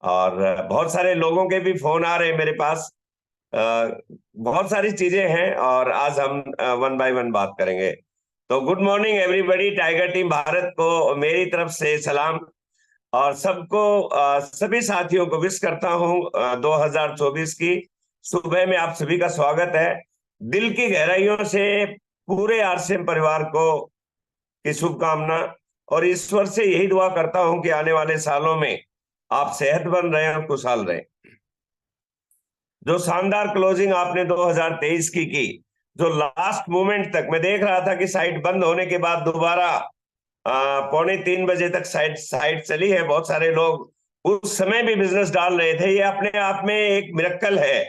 और बहुत सारे लोगों के भी फोन आ रहे हैं मेरे पास। अ, बहुत सारी चीजें हैं और आज हम वन बाय वन बात करेंगे। तो good morning everybody, tiger team Bharat को मेरी तरफ से सलाम। और सबको सभी साथियों को विश करता हूं 2024 की सुबह में आप सभी का स्वागत है। दिल की गहराइयों से पूरे आरसीएम परिवार को की शुभकामना। और ईश्वर से यही दुआ करता हूं कि आने वाले सालों में आप सेहतमंद रहें और खुशहाल रहें। जो शानदार क्लोजिंग आपने 2023 की जो लास्ट मोमेंट तक मैं देख रहा था कि साइट बंद होने के बाद दोबारा 2:45 बजे तक साइट चली है। बहुत सारे लोग उस समय भी बिजनेस डाल रहे थे। ये अपने आप में एक मिरेकल है,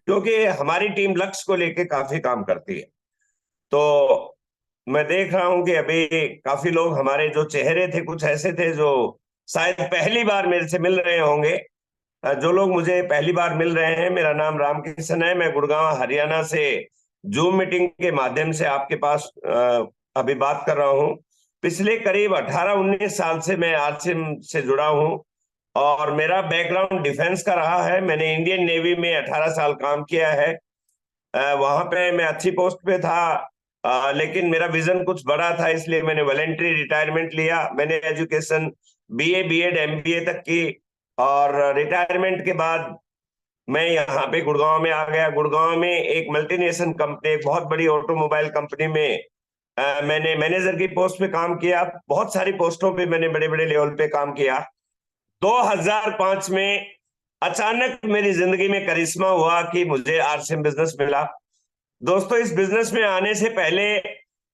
क्योंकि हमारी टीम लक्ष्य को लेके काफी काम करती है। तो मैं देख रहा हूं कि अभी काफी लोग, हमारे जो चेहरे थे कुछ ऐसे थे जो शायद पहली बार मेरे से मिल रहे होंगे। जो लोग मुझे पहली बार मिल रहे हैं, मेरा नाम रामकिशन है। मैं गुड़गांव हरियाणा से जूम मीटिंग के माध्यम से आपके पास अभी बात कर रहा हूं। पिछले करीब 18-19 साल से मैं आरसीएम से जुड़ा हूं और मेरा बैकग्राउंड डिफेंस का रहा है। मैंने इंडियन नेवी में 18 साल काम किया है। वहां पे मैं अच्छी पोस्ट पे था, लेकिन मेरा विजन कुछ बड़ा था, इसलिए मैंने वॉलेंटरी रिटायरमेंट लिया। मैंने एजुकेशन बीए बीएड एमबीए तक की और रिटायरमेंट के बाद मैं यहाँ पे गुड़गांव में आ गया। गुड़गांव में एक मल्टीनेशनल कंपनी, एक बहुत बड़ी ऑटोमोबाइल कंपनी में मैंने मैनेजर की पोस्ट पे काम किया। बहुत सारी पोस्टों पे मैंने बड़े बड़े लेवल पे काम किया। 2005 में अचानक मेरी जिंदगी में करिश्मा हुआ कि मुझे आरसीएम बिजनेस मिला। दोस्तों, इस बिजनेस में आने से पहले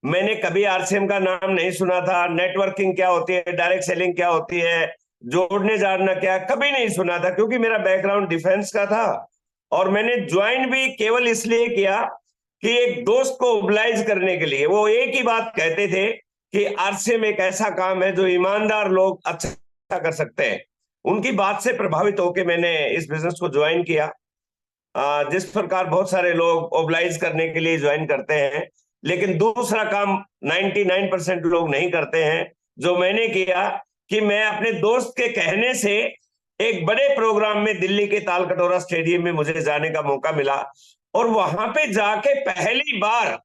मैंने कभी आरसीएम का नाम नहीं सुना था। नेटवर्किंग क्या होती है, डायरेक्ट सेलिंग क्या होती है, जोड़ने जाड़ना क्या, कभी नहीं सुना था, क्योंकि मेरा बैकग्राउंड डिफेंस का था। और मैंने ज्वाइन भी केवल इसलिए किया कि एक दोस्त को ओबलाइज करने के लिए। वो एक ही बात कहते थे कि आरसीएम एक ऐसा काम है जो ईमानदार लोग अच्छा कर सकते हैं। उनकी बात से प्रभावित होकर मैंने इस बिजनेस को ज्वाइन किया। जिस प्रकार बहुत सारे लोग ओबलाइज करने के लिए ज्वाइन करते हैं, लेकिन दूसरा काम 99% लोग नहीं करते हैं, जो मैंने किया कि मैं अपने दोस्त के कहने से एक बड़े प्रोग्राम में दिल्ली के तालकटोरा स्टेडियम में मुझे जाने का मौका मिला। और वहां पे जाके पहली बार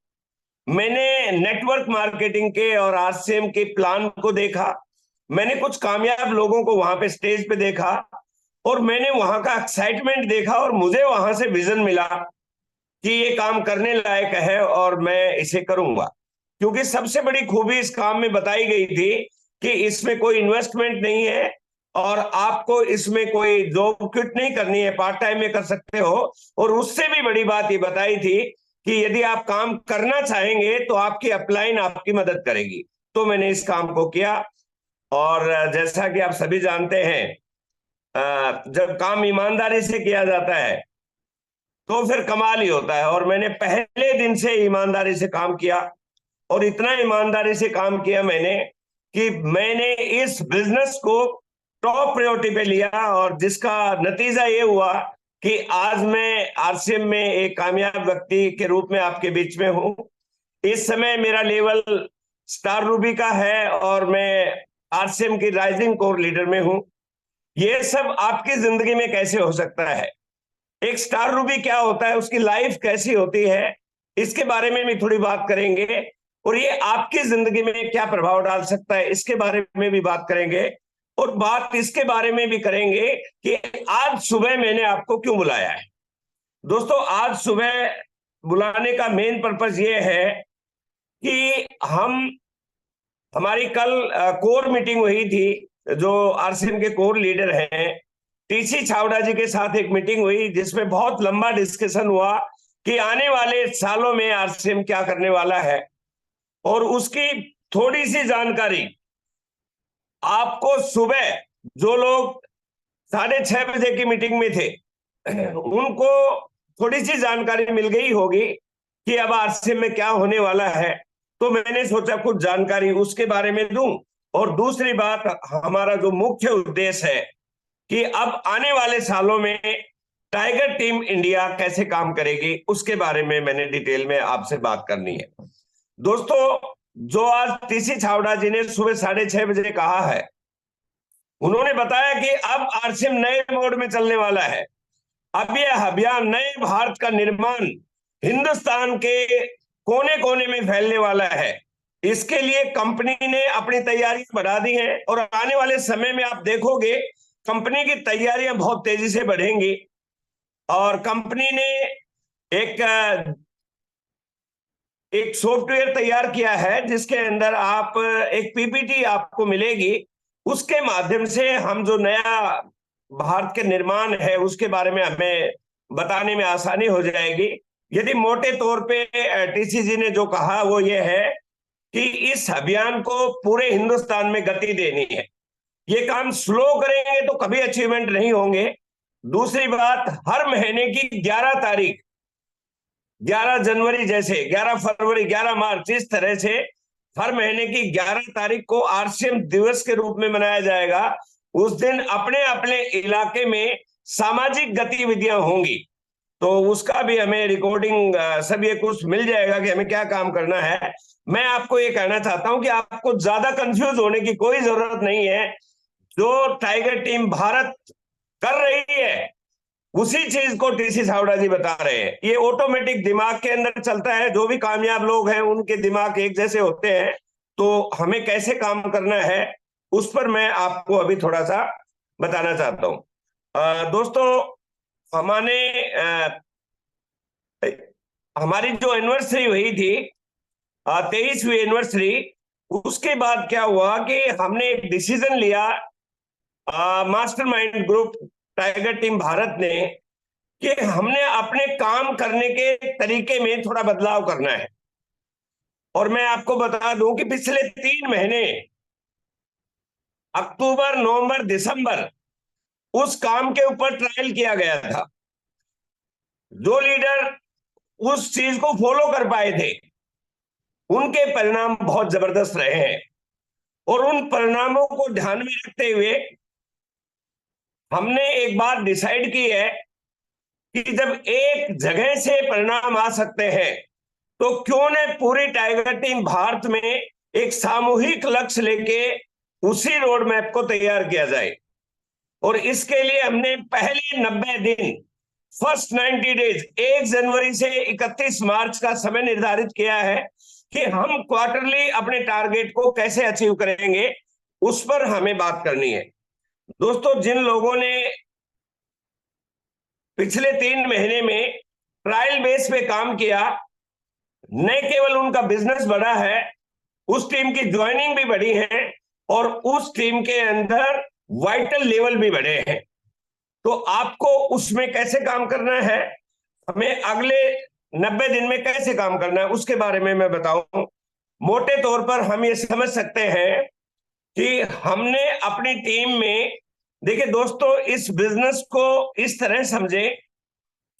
मैंने नेटवर्क मार्केटिंग के और आरसीएम के प्लान को देखा। मैंने कुछ कामयाब लोगों को वहां पे स्टेज पे देखा और मैंने वहां का एक्साइटमेंट देखा और मुझे वहां से विजन मिला कि ये काम करने लायक है और मैं इसे करूंगा। क्योंकि सबसे बड़ी खूबी इस काम में बताई गई थी कि इसमें कोई इन्वेस्टमेंट नहीं है और आपको इसमें कोई जॉब क्विट नहीं करनी है, पार्ट टाइम में कर सकते हो। और उससे भी बड़ी बात ये बताई थी कि यदि आप काम करना चाहेंगे तो आपकी अपलाइन आपकी मदद करेगी। तो मैंने इस काम को किया। और जैसा कि आप सभी जानते हैं, जब काम ईमानदारी से किया जाता है तो फिर कमाल ही होता है। और मैंने पहले दिन से ईमानदारी से काम किया और इतना ईमानदारी से काम किया मैंने कि मैंने इस बिजनेस को टॉप प्रायोरिटी पे लिया, और जिसका नतीजा ये हुआ कि आज मैं आरसीएम में एक कामयाब व्यक्ति के रूप में आपके बीच में हूं। इस समय मेरा लेवल स्टार रूबी का है और मैं आरसीएम की राइजिंग कोर लीडर में हूं। ये सब आपकी जिंदगी में कैसे हो सकता है, एक स्टार रूबी क्या होता है, उसकी लाइफ कैसी होती है, इसके बारे में भी थोड़ी बात करेंगे। और ये आपकी जिंदगी में क्या प्रभाव डाल सकता है, इसके बारे में भी बात करेंगे। और बात इसके बारे में भी करेंगे कि आज सुबह मैंने आपको क्यों बुलाया है। दोस्तों, आज सुबह बुलाने का मेन पर्पस ये है कि हमारी कल कोर मीटिंग हुई थी। जो आरसीएम के कोर लीडर हैं, टीसी छावड़ा जी के साथ एक मीटिंग हुई जिसमें बहुत लंबा डिस्कशन हुआ कि आने वाले सालों में आरसीएम क्या करने वाला है। और उसकी थोड़ी सी जानकारी आपको सुबह, जो लोग 6:30 बजे की मीटिंग में थे उनको थोड़ी सी जानकारी मिल गई होगी कि अब आरसीएम में क्या होने वाला है। तो मैंने सोचा कुछ जानकारी उसके बारे में दूं। और दूसरी बात, हमारा जो मुख्य उद्देश्य है कि अब आने वाले सालों में टाइगर टीम इंडिया कैसे काम करेगी, उसके बारे में मैंने डिटेल में आपसे बात करनी है। दोस्तों, जो आज टीसी छावड़ा जी ने सुबह 6:30 बजे कहा है, उन्होंने बताया कि अब आरसीएम नए मोड में चलने वाला है। अब यह अभियान नए भारत का निर्माण हिंदुस्तान के कोने कोने में फैलने वाला है। इसके लिए कंपनी ने अपनी तैयारियां बढ़ा दी हैं और आने वाले समय में आप देखोगे कंपनी की तैयारियां बहुत तेजी से बढ़ेंगी। और कंपनी ने एक एक सॉफ्टवेयर तैयार किया है जिसके अंदर आप एक पीपीटी आपको मिलेगी। उसके माध्यम से हम जो नया भारत के निर्माण है उसके बारे में हमें बताने में आसानी हो जाएगी। यदि मोटे तौर पे टीसीजी ने जो कहा वो ये है कि इस अभियान को पूरे हिंदुस्तान में गति देनी है। ये काम स्लो करेंगे तो कभी अचीवमेंट नहीं होंगे। दूसरी बात, हर महीने की 11 तारीख, 11 जनवरी जैसे 11 फरवरी, 11 मार्च, इस तरह से हर महीने की 11 तारीख को आरसीएम दिवस के रूप में मनाया जाएगा। उस दिन अपने अपने इलाके में सामाजिक गतिविधियां होंगी, तो उसका भी हमें रिकॉर्डिंग सब ये कुछ मिल जाएगा कि हमें क्या काम करना है। मैं आपको ये कहना चाहता हूं कि आपको ज्यादा कंफ्यूज होने की कोई जरूरत नहीं है। जो टाइगर टीम भारत कर रही है उसी चीज को टीसी सावड़ा जी बता रहे हैं। ये ऑटोमेटिक दिमाग के अंदर चलता है। जो भी कामयाब लोग हैं उनके दिमाग एक जैसे होते हैं। तो हमें कैसे काम करना है उस पर मैं आपको अभी थोड़ा सा बताना चाहता हूं। दोस्तों, हमारे हमारी जो एनिवर्सरी हुई थी, 23वीं एनिवर्सरी, उसके बाद क्या हुआ कि हमने एक डिसीजन लिया, mastermind group tiger team Bharat ने, कि हमने अपने काम करने के तरीके में थोड़ा बदलाव करना है। और मैं आपको बता दूं कि पिछले 3 महीने, अक्टूबर, नवंबर, दिसंबर, उस काम के ऊपर ट्रायल किया गया था। जो लीडर उस चीज को फॉलो कर पाए थे उनके परिणाम बहुत जबरदस्त रहे हैं। और उन परिणामों को ध्यान में रखते हुए हमने एक बात डिसाइड की है कि जब एक जगह से परिणाम आ सकते हैं तो क्यों न पूरी टाइगर टीम भारत में एक सामूहिक लक्ष्य लेके उसी रोड मैप को तैयार किया जाए। और इसके लिए हमने पहले 90 दिन, फर्स्ट 90 डेज, 1 जनवरी से 31 मार्च का समय निर्धारित किया है कि हम क्वार्टरली अपने टारगेट को कैसे अचीव करेंगे, उस पर हमें बात करनी है। दोस्तों, जिन लोगों ने पिछले 3 महीने में ट्रायल बेस पे काम किया, न केवल उनका बिजनेस बढ़ा है, उस टीम की ज्वाइनिंग भी बढ़ी है और उस टीम के अंदर वाइटल लेवल भी बढ़े हैं। तो आपको उसमें कैसे काम करना है, हमें अगले 90 दिन में कैसे काम करना है, उसके बारे में मैं बताऊं। मोटे तौर पर हम ये समझ सकते हैं कि हमने अपनी टीम में, देखिए दोस्तों, इस बिजनेस को इस तरह समझे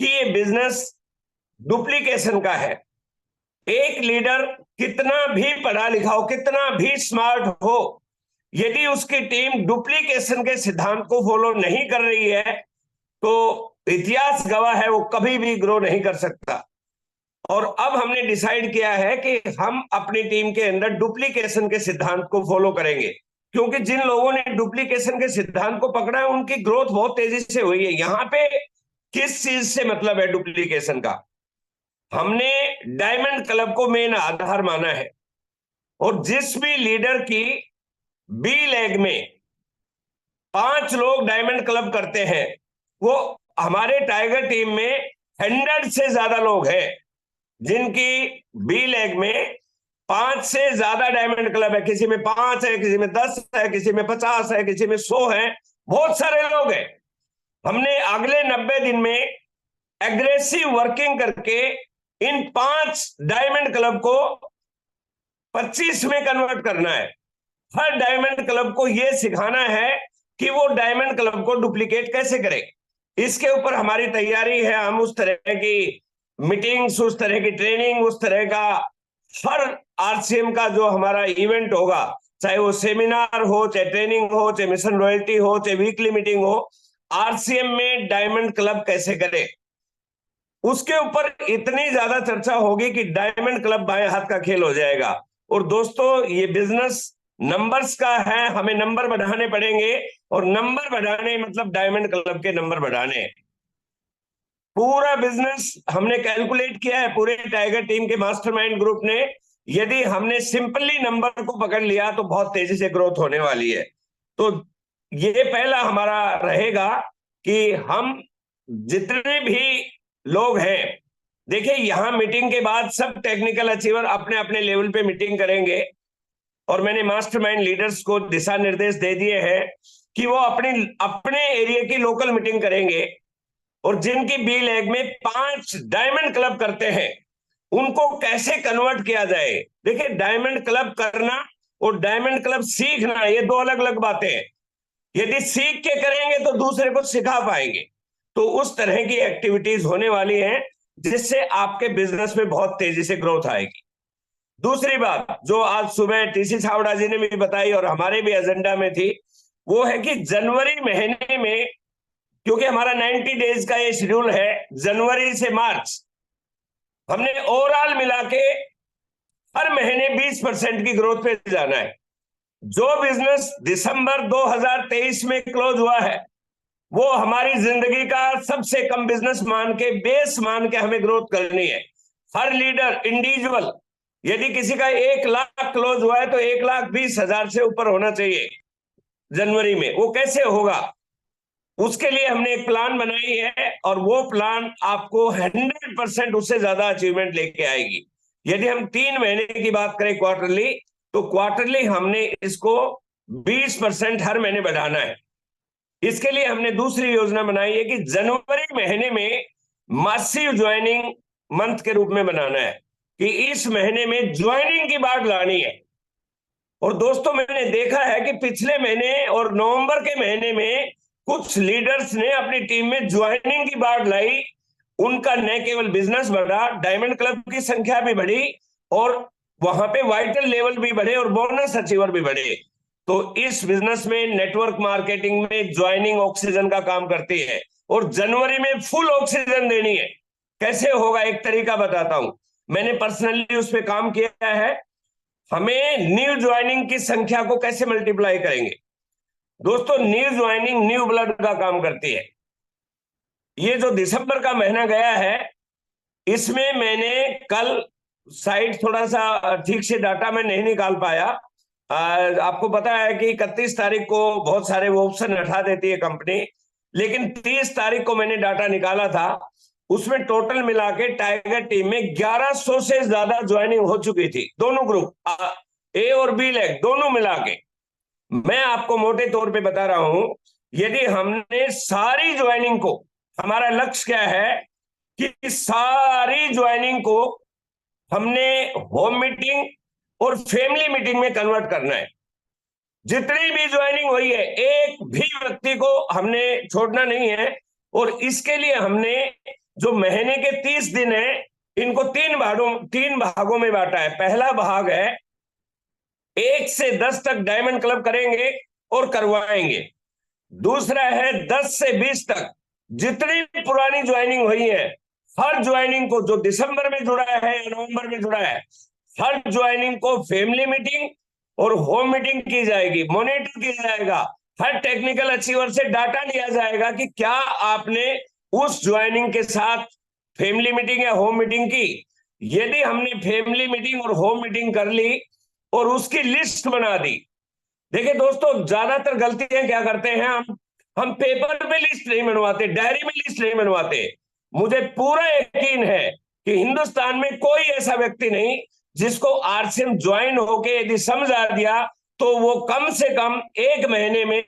कि ये बिजनेस डुप्लीकेशन का है। एक लीडर कितना भी पढ़ा लिखा हो, कितना भी स्मार्ट हो, यदि उसकी टीम डुप्लीकेशन के सिद्धांत को फॉलो नहीं कर रही है तो इतिहास गवाह है वो कभी भी ग्रो नहीं कर सकता। और अब हमने डिसाइड किया है कि हम अपनी टीम के अंदर डुप्लीकेशन के सिद्धांत को फॉलो करेंगे, क्योंकि जिन लोगों ने डुप्लीकेशन के सिद्धांत को पकड़ा है उनकी ग्रोथ बहुत तेजी से हुई है। यहां पे किस चीज से मतलब है डुप्लीकेशन का, हमने डायमंड क्लब को मेन आधार माना है। और जिस भी लीडर की बी लेग में 5 लोग डायमंड क्लब करते हैं, वो हमारे टाइगर टीम में 100 से ज्यादा लोग हैं जिनकी बी लेग में 5 से ज्यादा डायमंड क्लब है। किसी में 5 है, किसी में 10 है, किसी में 50 है, किसी में 100 है, बहुत सारे लोग हैं। हमने अगले 90 दिन में एग्रेसिव वर्किंग करके इन 5 डायमंड क्लब को 25 में कन्वर्ट करना है। हर डायमंड क्लब को यह सिखाना है कि वो डायमंड क्लब को डुप्लीकेट कैसे करे। इसके ऊपर हमारी तैयारी है। हम उस तरह की मीटिंग्स, उस तरह की ट्रेनिंग, उस तरह का हर आरसीएम का जो हमारा इवेंट होगा, चाहे वो सेमिनार हो, चाहे ट्रेनिंग हो, चाहे मिशन रॉयल्टी हो, चाहे वीकली मीटिंग हो, आरसीएम में डायमंड क्लब कैसे करे, उसके ऊपर इतनी ज्यादा चर्चा होगी कि डायमंड क्लब बाएं हाथ का खेल हो जाएगा। और दोस्तों, ये बिजनेस नंबर्स का है, हमें नंबर बढ़ाने पड़ेंगे और नंबर बढ़ाने मतलब डायमंड क्लब के नंबर बढ़ाने। पूरा बिजनेस हमने कैलकुलेट किया है पूरे टाइगर टीम के मास्टरमाइंड ग्रुप ने। यदि हमने सिंपली नंबर को पकड़ लिया तो बहुत तेजी से ग्रोथ होने वाली है। तो ये पहला हमारा रहेगा कि हम जितने भी लोग हैं, देखिए यहां मीटिंग के बाद सब टेक्निकल अचीवर अपने अपने लेवल पे मीटिंग करेंगे और मैंने मास्टरमाइंड लीडर्स को दिशा निर्देश दे दिए हैं कि वो अपने अपने एरिया की लोकल मीटिंग करेंगे और जिनकी बी लेग में 5 डायमंड क्लब करते हैं उनको कैसे कन्वर्ट किया जाए। देखिए डायमंड क्लब करना और डायमंड क्लब सीखना ये दो अलग अलग बातें हैं। यदि सीख के करेंगे तो दूसरे को सिखा पाएंगे। तो उस तरह की एक्टिविटीज होने वाली हैं जिससे आपके बिजनेस में बहुत तेजी से ग्रोथ आएगी। दूसरी बात जो आज सुबह टीसी छावड़ा जी ने भी बताई और हमारे भी एजेंडा में थी, वो है कि जनवरी महीने में, क्योंकि हमारा 90 डेज का ये शेड्यूल है, जनवरी से मार्च हमने ओवरऑल मिला के हर महीने 20% की ग्रोथ पे जाना है। जो बिजनेस दिसंबर 2023 में क्लोज हुआ है वो हमारी जिंदगी का सबसे कम बिजनेस मान के, बेस मान के हमें ग्रोथ करनी है। हर लीडर इंडिविजुअल, यदि किसी का 1 लाख क्लोज हुआ है तो 1,20,000 से ऊपर होना चाहिए जनवरी में। वो कैसे होगा, उसके लिए हमने एक प्लान बनाई है और वो प्लान आपको 100% उससे ज्यादा अचीवमेंट लेके आएगी। यदि हम 3 महीने की बात करें क्वार्टरली, तो क्वार्टरली हमने इसको 20% हर महीने बढ़ाना है। इसके लिए हमने दूसरी योजना बनाई है कि जनवरी महीने में मासिव ज्वाइनिंग मंथ के रूप में बनाना है, कि इस महीने में ज्वाइनिंग की बात लानी है। और दोस्तों मैंने देखा है कि पिछले महीने और नवंबर के महीने में कुछ लीडर्स ने अपनी टीम में ज्वाइनिंग की बात लाई, उनका न केवल बिजनेस बढ़ा, डायमंड क्लब की संख्या भी बढ़ी और वहां पे वाइटल लेवल भी बढ़े और बोनस अचीवर भी बढ़े। तो इस बिजनेस में नेटवर्क मार्केटिंग में ज्वाइनिंग ऑक्सीजन का काम करती है और जनवरी में फुल ऑक्सीजन देनी है। कैसे होगा, एक तरीका बताता हूं, मैंने पर्सनली उस पर काम किया है। हमें न्यू ज्वाइनिंग की संख्या को कैसे मल्टीप्लाई करेंगे। दोस्तों न्यू ज्वाइनिंग न्यू ब्लड का काम करती है। ये जो दिसंबर का महीना गया है इसमें मैंने कल साइट थोड़ा सा ठीक से डाटा में नहीं निकाल पाया। आपको पता है कि 31 तारीख को बहुत सारे वो ऑप्शन हटा देती है कंपनी, लेकिन 30 तारीख को मैंने डाटा निकाला था, उसमें टोटल मिला के टाइगर टीम में 1100 से ज्यादा ज्वाइनिंग हो चुकी थी। दोनों ग्रुप ए और बी लेग दोनों मिला के। मैं आपको मोटे तौर पे बता रहा हूं, यदि हमने सारी ज्वाइनिंग को, हमारा लक्ष्य क्या है कि सारी ज्वाइनिंग को हमने होम मीटिंग और फैमिली मीटिंग में कन्वर्ट करना है। जितनी भी ज्वाइनिंग हुई है एक भी व्यक्ति को हमने छोड़ना नहीं है। और इसके लिए हमने जो महीने के 30 दिन है इनको 3 भागों में बांटा है। पहला भाग है 1 से 10 तक डायमंड क्लब करेंगे और करवाएंगे। दूसरा है 10 से 20 तक जितनी पुरानी ज्वाइनिंग हुई है हर ज्वाइनिंग को, जो दिसंबर में जुड़ा है या नवंबर में जुड़ा है, हर ज्वाइनिंग को फैमिली मीटिंग और होम मीटिंग की जाएगी, मॉनिटर किया जाएगा। हर टेक्निकल अचीवर से डाटा लिया जाएगा कि क्या आपने उस ज्वाइनिंग के साथ फैमिली मीटिंग या होम मीटिंग की। यदि हमने फैमिली मीटिंग और होम मीटिंग कर ली और उसकी लिस्ट बना दी, देखिए दोस्तों ज्यादातर गलतियां क्या करते हैं, हम पेपर पे लिस्ट नहीं बनवाते, डायरी में लिस्ट नहीं बनवाते। मुझे पूरा यकीन है कि हिंदुस्तान में कोई ऐसा व्यक्ति नहीं जिसको आरसीएम ज्वाइन होके यदि समझ आ दिया तो वो कम से कम 1 महीने में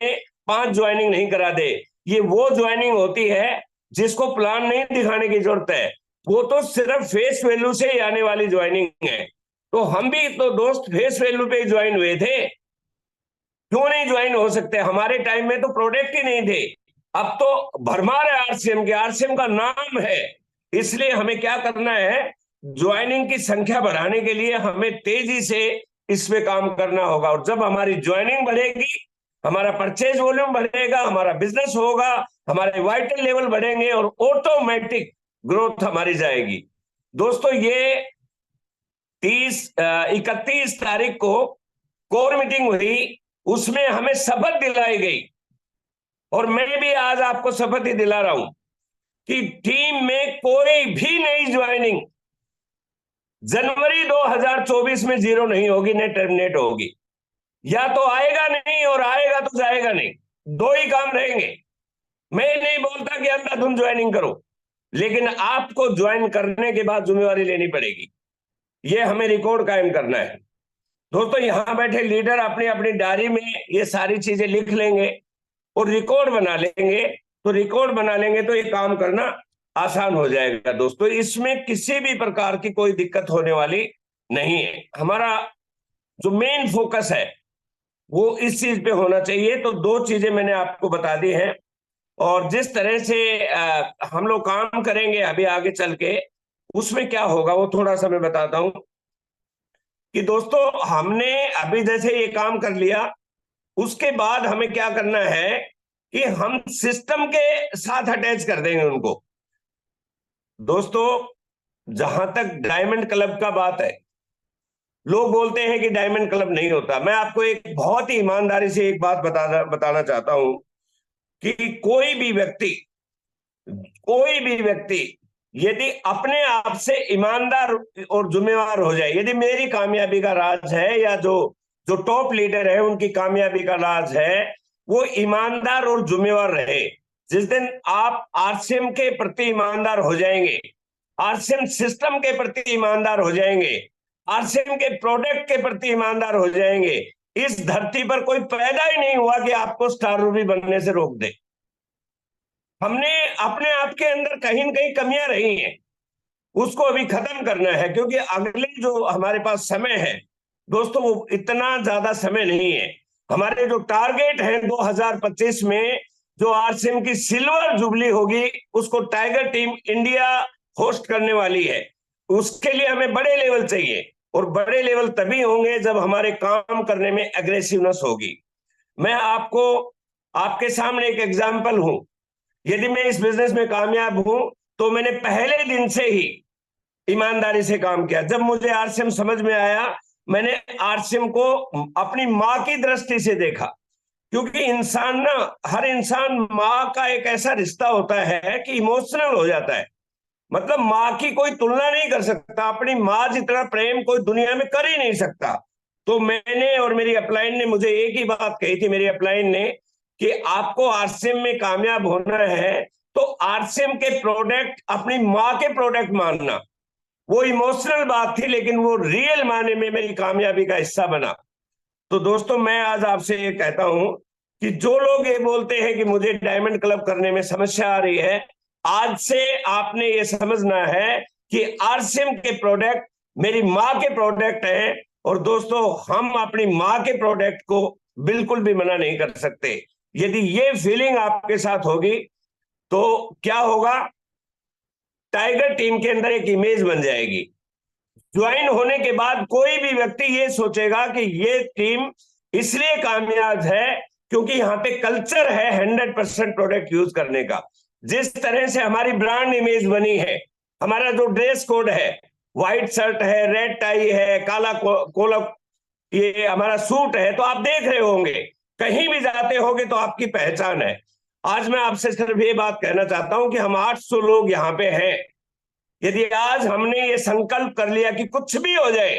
5 ज्वाइनिंग नहीं करा दे। ये वो ज्वाइनिंग होती है जिसको प्लान नहीं दिखाने की जरूरत है, वो तो सिर्फ फेस वैल्यू से ही आने वाली ज्वाइनिंग है। तो हम भी तो दोस्त फेस वैल्यू पे ज्वाइन हुए थे, क्यों नहीं ज्वाइन हो सकते। हमारे टाइम में तो प्रोडक्ट ही नहीं थे, अब तो भरमार है आरसीएम के, आरसीएम का नाम है। इसलिए हमें क्या करना है, ज्वाइनिंग की संख्या बढ़ाने के लिए हमें तेजी से इस पे काम करना होगा। और जब हमारी ज्वाइनिंग बढ़ेगी हमारा परचेज वॉल्यूम बढ़ेगा, हमारा बिजनेस होगा, हमारे वाइटल लेवल बढ़ेंगे और ऑटोमेटिक ग्रोथ हमारी जाएगी। दोस्तों ये 31 तारीख को कोर मीटिंग हुई, उसमें हमें शपथ दिलाई गई और मैं भी आज आपको शपथ ही दिला रहा हूं कि टीम में कोई भी नई ज्वाइनिंग जनवरी 2024 में जीरो नहीं होगी, न टर्मिनेट होगी। या तो आएगा नहीं और आएगा तो जाएगा नहीं, दो ही काम रहेंगे। मैं नहीं बोलता कि अंधाधुंध ज्वाइनिंग करो, लेकिन आपको ज्वाइन करने के बाद जिम्मेवारी लेनी पड़ेगी। ये हमें रिकॉर्ड कायम करना है। दोस्तों, यहां बैठे लीडर अपनी अपनी डायरी में ये सारी चीजें लिख लेंगे और रिकॉर्ड बना लेंगे। तो रिकॉर्ड बना लेंगे तो ये काम करना आसान हो जाएगा। दोस्तों, इसमें किसी भी प्रकार की कोई दिक्कत होने वाली नहीं है। हमारा जो मेन फोकस है वो इस चीज पे होना चाहिए। तो दो चीजें मैंने आपको बता दी हैं, और जिस तरह से हम लोग काम करेंगे अभी आगे चल के, उसमें क्या होगा वो थोड़ा सा मैं बताता हूं। कि दोस्तों, हमने अभी जैसे ये काम कर लिया, उसके बाद हमें क्या करना है कि हम सिस्टम के साथ अटैच कर देंगे उनको। दोस्तों, जहां तक डायमंड क्लब का बात है, लोग बोलते हैं कि डायमंड क्लब नहीं होता। मैं आपको एक बहुत ही ईमानदारी से एक बात बताना चाहता हूं कि कोई भी व्यक्ति यदि अपने आप से ईमानदार और जिम्मेवार हो जाए, यदि मेरी कामयाबी का राज है या जो जो टॉप लीडर है उनकी कामयाबी का राज है, वो ईमानदार और जिम्मेवार रहे। जिस दिन आप आरसीएम के प्रति ईमानदार हो जाएंगे, आरसीएम सिस्टम के प्रति ईमानदार हो जाएंगे, आरसीएम के प्रोडक्ट के प्रति ईमानदार हो जाएंगे, इस धरती पर कोई पैदा ही नहीं हुआ कि आपको स्टार रूबी बनने से रोक दे। हमने अपने आप के अंदर कहीं न कहीं कमियां रही हैं, उसको अभी खत्म करना है, क्योंकि अगले जो हमारे पास समय है दोस्तों, वो इतना ज्यादा समय नहीं है। हमारे जो टारगेट है 2025 में, जो आरसीएम की सिल्वर जुबली होगी, उसको टाइगर टीम इंडिया होस्ट करने वाली है। उसके लिए हमें बड़े लेवल चाहिए, और बड़े लेवल तभी होंगे जब हमारे काम करने में एग्रेसिवनेस होगी। मैं आपको आपके सामने एक एग्जाम्पल हूं। यदि मैं इस बिजनेस में कामयाब हूं तो मैंने पहले दिन से ही ईमानदारी से काम किया। जब मुझे आरसीएम समझ में आया, मैंने आरसीएम को अपनी मां की दृष्टि से देखा। क्योंकि इंसान ना, हर इंसान मां का एक ऐसा रिश्ता होता है कि इमोशनल हो जाता है। मतलब मां की कोई तुलना नहीं कर सकता, अपनी मां जितना प्रेम कोई दुनिया में कर ही नहीं सकता। तो मैंने और मेरी अपलाइन ने मुझे एक ही बात कही थी, मेरी अपलाइन ने, कि आपको आरसीएम में कामयाब होना है तो आरसीएम के प्रोडक्ट अपनी मां के प्रोडक्ट मानना। वो इमोशनल बात थी, लेकिन वो रियल माने में मेरी कामयाबी का हिस्सा बना। तो दोस्तों, मैं आज आपसे ये कहता हूं कि जो लोग ये बोलते हैं कि मुझे डायमंड क्लब करने में समस्या आ रही है, आज से आपने ये समझना है कि आरसीएम के प्रोडक्ट मेरी मां के प्रोडक्ट हैं। और दोस्तों, हम अपनी मां के प्रोडक्ट को बिल्कुल भी मना नहीं कर सकते। यदि ये फीलिंग आपके साथ होगी तो क्या होगा, टाइगर टीम के अंदर एक इमेज बन जाएगी। ज्वाइन होने के बाद कोई भी व्यक्ति ये सोचेगा कि ये टीम इसलिए कामयाब है क्योंकि यहाँ पे कल्चर है 100% प्रोडक्ट यूज करने का। जिस तरह से हमारी ब्रांड इमेज बनी है, हमारा जो ड्रेस कोड है, व्हाइट शर्ट है, रेड टाई है, काला कोला, ये हमारा सूट है, तो आप देख रहे होंगे, कहीं भी जाते होंगे तो आपकी पहचान है। आज मैं आपसे सिर्फ ये बात कहना चाहता हूं कि हम 800 लोग यहाँ पे हैं। यदि आज हमने ये संकल्प कर लिया कि कुछ भी हो जाए,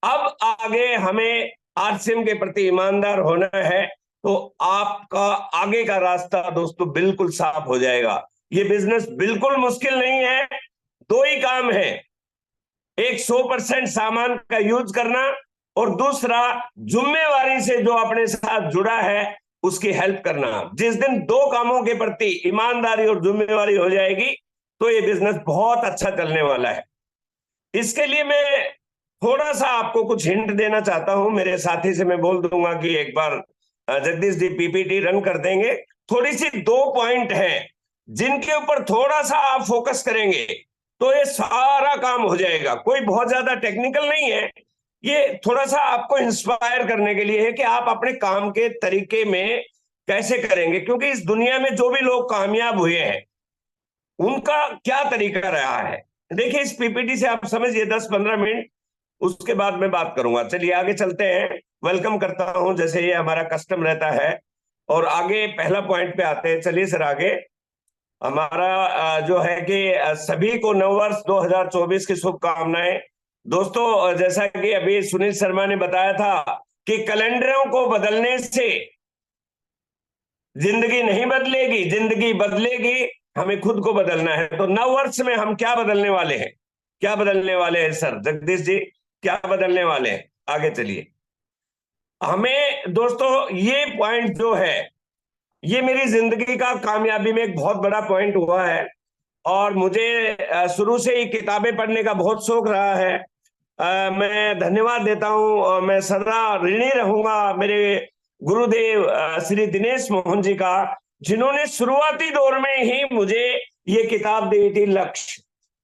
अब आगे हमें आरसीएम के प्रति ईमानदार होना है, तो आपका आगे का रास्ता दोस्तों बिल्कुल साफ हो जाएगा। ये बिजनेस बिल्कुल मुश्किल नहीं है। दो ही काम है, एक 100% सामान का यूज करना, और दूसरा जिम्मेवारी से जो अपने साथ जुड़ा है उसकी हेल्प करना। जिस दिन दो कामों के प्रति ईमानदारी और जिम्मेवारी हो जाएगी तो ये बिजनेस बहुत अच्छा चलने वाला है। इसके लिए मैं थोड़ा सा आपको कुछ हिंट देना चाहता हूं। मेरे साथी से मैं बोल दूंगा कि एक बार जगदीश जी पीपीटी रन कर देंगे। थोड़ी सी दो पॉइंट हैं जिनके ऊपर थोड़ा सा आप फोकस करेंगे तो ये सारा काम हो जाएगा। कोई बहुत ज्यादा टेक्निकल नहीं है, ये थोड़ा सा आपको इंस्पायर करने के लिए है कि आप अपने काम के तरीके में कैसे करेंगे। क्योंकि इस दुनिया में जो भी लोग कामयाब हुए हैं उनका क्या तरीका रहा है, देखिए इस पीपीटी से आप समझिए 10-15 मिनट, उसके बाद मैं बात करूंगा। चलिए आगे चलते हैं। वेलकम करता हूं, जैसे ये हमारा कस्टम रहता है और आगे पहला पॉइंट पे आते हैं। चलिए सर आगे। हमारा जो है कि सभी को नववर्ष 2024 की शुभकामनाएं। दोस्तों जैसा कि अभी सुनील शर्मा ने बताया था कि कैलेंडरों को बदलने से जिंदगी नहीं बदलेगी, जिंदगी बदलेगी, हमें खुद को बदलना है। तो नव वर्ष में हम क्या बदलने वाले हैं? क्या बदलने वाले हैं सर जगदीश जी, क्या बदलने वाले हैं? आगे चलिए। हमें दोस्तों ये पॉइंट जो है, ये मेरी जिंदगी का कामयाबी में एक बहुत बड़ा पॉइंट हुआ है। और मुझे शुरू से ही किताबें पढ़ने का बहुत शौक रहा है। मैं धन्यवाद देता हूं और मैं सदा ऋणी रहूंगा मेरे गुरुदेव श्री दिनेश मोहन जी का, जिन्होंने शुरुआती दौर में ही मुझे ये किताब दी थी, लक्ष्य।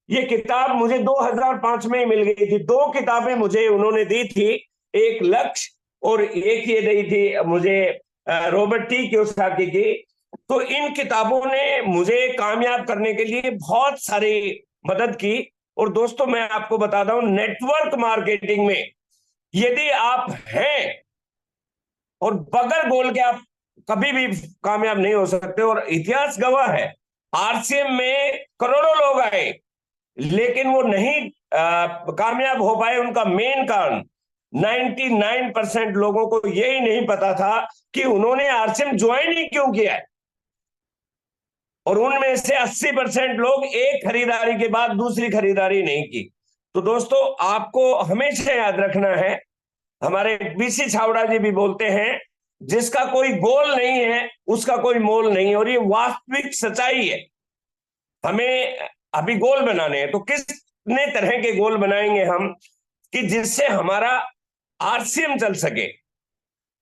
ये किताब मुझे 2005 में ही मिल गई थी। दो किताबें मुझे उन्होंने दी थी, एक लक्ष्य और एक ये दी थी मुझे रॉबर्ट टी कियोसाकी की। तो इन किताबों ने मुझे कामयाब करने के लिए बहुत सारी मदद की। और दोस्तों मैं आपको बताता हूं, नेटवर्क मार्केटिंग में यदि आप हैं और बगैर गोल के आप कभी भी कामयाब नहीं हो सकते। और इतिहास गवाह है, आरसीएम में करोड़ों लोग आए लेकिन वो नहीं कामयाब हो पाए। उनका मेन कारण 99% लोगों को यही नहीं पता था कि उन्होंने आरसीएम ज्वाइन ही क्यों किया है। और उनमें से 80% लोग एक खरीदारी के बाद दूसरी खरीदारी नहीं की। तो दोस्तों आपको हमेशा याद रखना है, हमारे बीसी छावड़ा जी भी बोलते हैं, जिसका कोई गोल नहीं है उसका कोई मोल नहीं। और ये वास्तविक सच्चाई है। हमें अभी गोल बनाने हैं, तो कितने तरह के गोल बनाएंगे हम कि जिससे हमारा आरसीएम चल सके।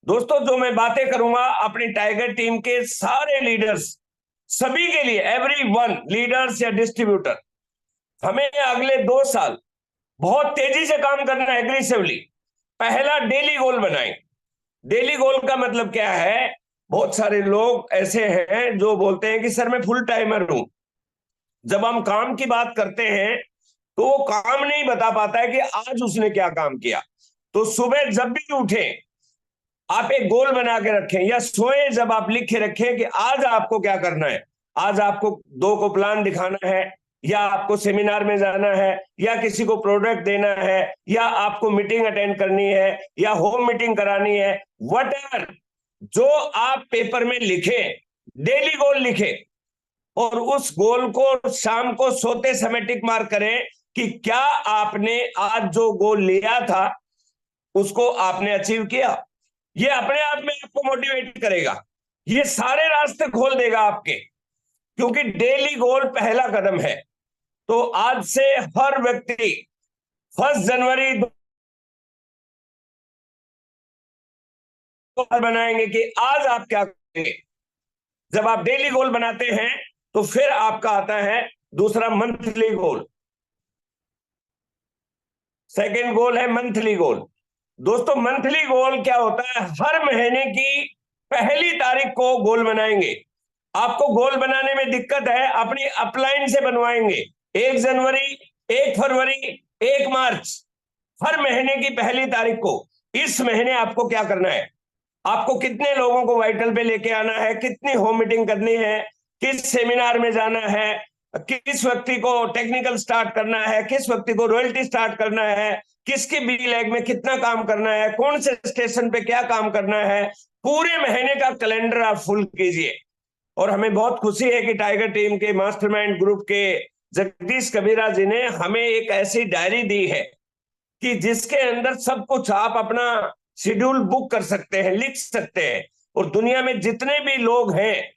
दोस्तों जो मैं बातें करूंगा अपनी टाइगर टीम के सारे लीडर्स, सभी के लिए, एवरी वन, लीडर्स या डिस्ट्रीब्यूटर, हमें अगले 2 साल बहुत तेजी से काम करना है, एग्रेसिवली। पहला, डेली गोल बनाएं। डेली गोल का मतलब क्या है? बहुत सारे लोग ऐसे हैं जो बोलते हैं कि सर मैं फुल टाइमर हूं। जब हम काम की बात करते हैं तो वो काम नहीं बता पाता है कि आज उसने क्या काम किया। तो सुबह जब भी उठे आप एक गोल बना के रखें, या सोए जब आप लिख के रखें कि आज आपको क्या करना है। आज आपको 2 को प्लान दिखाना है, या आपको सेमिनार में जाना है, या किसी को प्रोडक्ट देना है, या आपको मीटिंग अटेंड करनी है, या होम मीटिंग करानी है, व्हाटएवर जो आप पेपर में लिखे, डेली गोल लिखे। और उस गोल को शाम को सोते समय टिक मार्क करें कि क्या आपने आज जो गोल लिया था उसको आपने अचीव किया। ये अपने आप में आपको मोटिवेट करेगा, ये सारे रास्ते खोल देगा आपके, क्योंकि डेली गोल पहला कदम है। तो आज से हर व्यक्ति 1 जनवरी को बनाएंगे कि आज आप क्या करेंगे। जब आप डेली गोल बनाते हैं तो फिर आपका आता है दूसरा, मंथली गोल। सेकेंड गोल है मंथली गोल। दोस्तों मंथली गोल क्या होता है? हर महीने की पहली तारीख को गोल बनाएंगे। आपको गोल बनाने में दिक्कत है, अपनी अपलाइन से बनवाएंगे। 1 जनवरी, 1 फरवरी, 1 मार्च, हर महीने की पहली तारीख को। इस महीने आपको क्या करना है? आपको कितने लोगों को वाइटल पे लेके आना है, कितनी होम मीटिंग करनी है, किस सेमिनार में जाना है, किस व्यक्ति को टेक्निकल स्टार्ट करना है, किस व्यक्ति को रॉयल्टी स्टार्ट करना है, किसके बी लैग में कितना काम करना है, कौन से स्टेशन पे क्या काम करना है। पूरे महीने का कैलेंडर आप फुल कीजिए। और हमें बहुत खुशी है कि टाइगर टीम के मास्टरमाइंड ग्रुप के जगदीश कबीरा जी ने हमें एक ऐसी डायरी दी है कि जिसके अंदर सब कुछ आप अपना शेड्यूल बुक कर सकते हैं, लिख सकते हैं। और दुनिया में जितने भी लोग हैं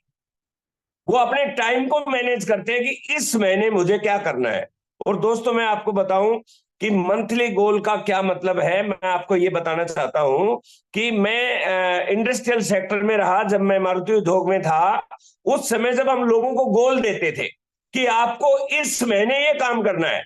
वो अपने टाइम को मैनेज करते हैं कि इस महीने मुझे क्या करना है। और दोस्तों मैं आपको बताऊं कि मंथली गोल का क्या मतलब है। मैं आपको ये बताना चाहता हूं कि मैं इंडस्ट्रियल सेक्टर में रहा, जब मैं मारुति उद्योग में था। उस समय जब हम लोगों को गोल देते थे कि आपको इस महीने ये काम करना है,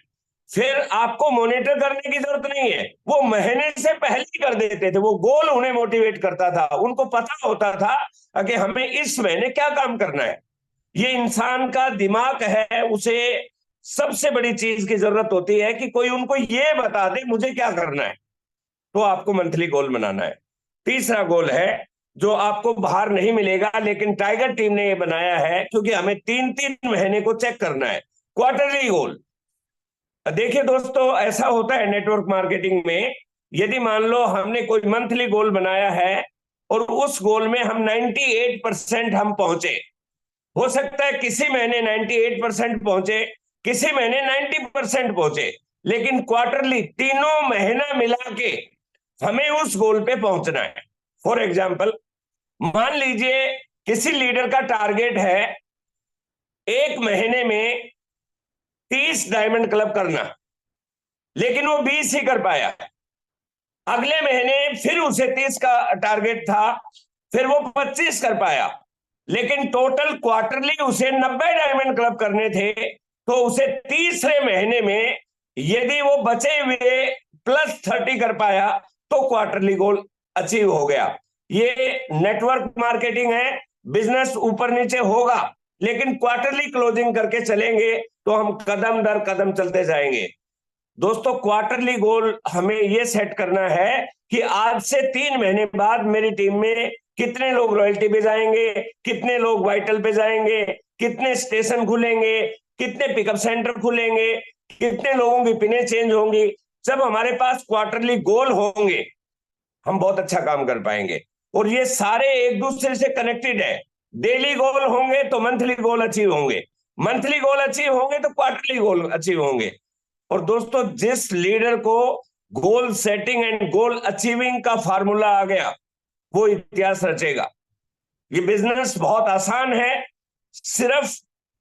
फिर आपको मॉनिटर करने की जरूरत नहीं है, वो महीने से पहले ही कर देते थे। वो गोल उन्हें मोटिवेट करता था, उनको पता होता था कि हमें इस महीने क्या काम करना है। ये इंसान का दिमाग है, उसे सबसे बड़ी चीज की जरूरत होती है कि कोई उनको ये बता दे मुझे क्या करना है। तो आपको मंथली गोल बनाना है। तीसरा गोल है जो आपको बाहर नहीं मिलेगा, लेकिन टाइगर टीम ने ये बनाया है क्योंकि हमें 3-3 महीने को चेक करना है, क्वार्टरली गोल। देखिए दोस्तों, ऐसा होता है नेटवर्क मार्केटिंग में, यदि मान लो हमने कोई मंथली गोल बनाया है और उस गोल में हम 98% हम पहुंचे, हो सकता है किसी महीने 98% पहुंचे, किसी महीने 90% पहुंचे, लेकिन क्वार्टरली तीनों महीना मिला के हमें उस गोल पे पहुंचना है। फॉर एग्जाम्पल, मान लीजिए किसी लीडर का टारगेट है एक महीने में 30 डायमंड क्लब करना, लेकिन वो 20 ही कर पाया। अगले महीने फिर उसे 30 का टारगेट था, फिर वो 25 कर पाया, लेकिन टोटल क्वार्टरली उसे 90 डायमंड क्लब करने थे। तो उसे तीसरे महीने में यदि वो बचे हुए +30 कर पाया तो क्वार्टरली गोल अचीव हो गया। ये नेटवर्क मार्केटिंग है, बिजनेस ऊपर नीचे होगा, लेकिन क्वार्टरली क्लोजिंग करके चलेंगे तो हम कदम दर कदम चलते जाएंगे। दोस्तों, क्वार्टरली गोल हमें यह सेट करना है कि आज से 3 महीने बाद मेरी टीम में कितने लोग रॉयल्टी पे जाएंगे, कितने लोग वाइटल पे जाएंगे, कितने स्टेशन खुलेंगे, कितने पिकअप सेंटर खुलेंगे, कितने लोगों की पिनें चेंज होंगी। जब हमारे पास क्वार्टरली गोल होंगे हम बहुत अच्छा काम कर पाएंगे, और ये सारे एक दूसरे से कनेक्टेड है। डेली गोल होंगे तो मंथली गोल अचीव होंगे, मंथली गोल अचीव होंगे तो क्वार्टरली गोल अचीव होंगे। और दोस्तों, जिस लीडर को goal setting and goal achieving का फार्मूला आ गया वो इतिहास रचेगा। ये बिजनेस बहुत आसान है, सिर्फ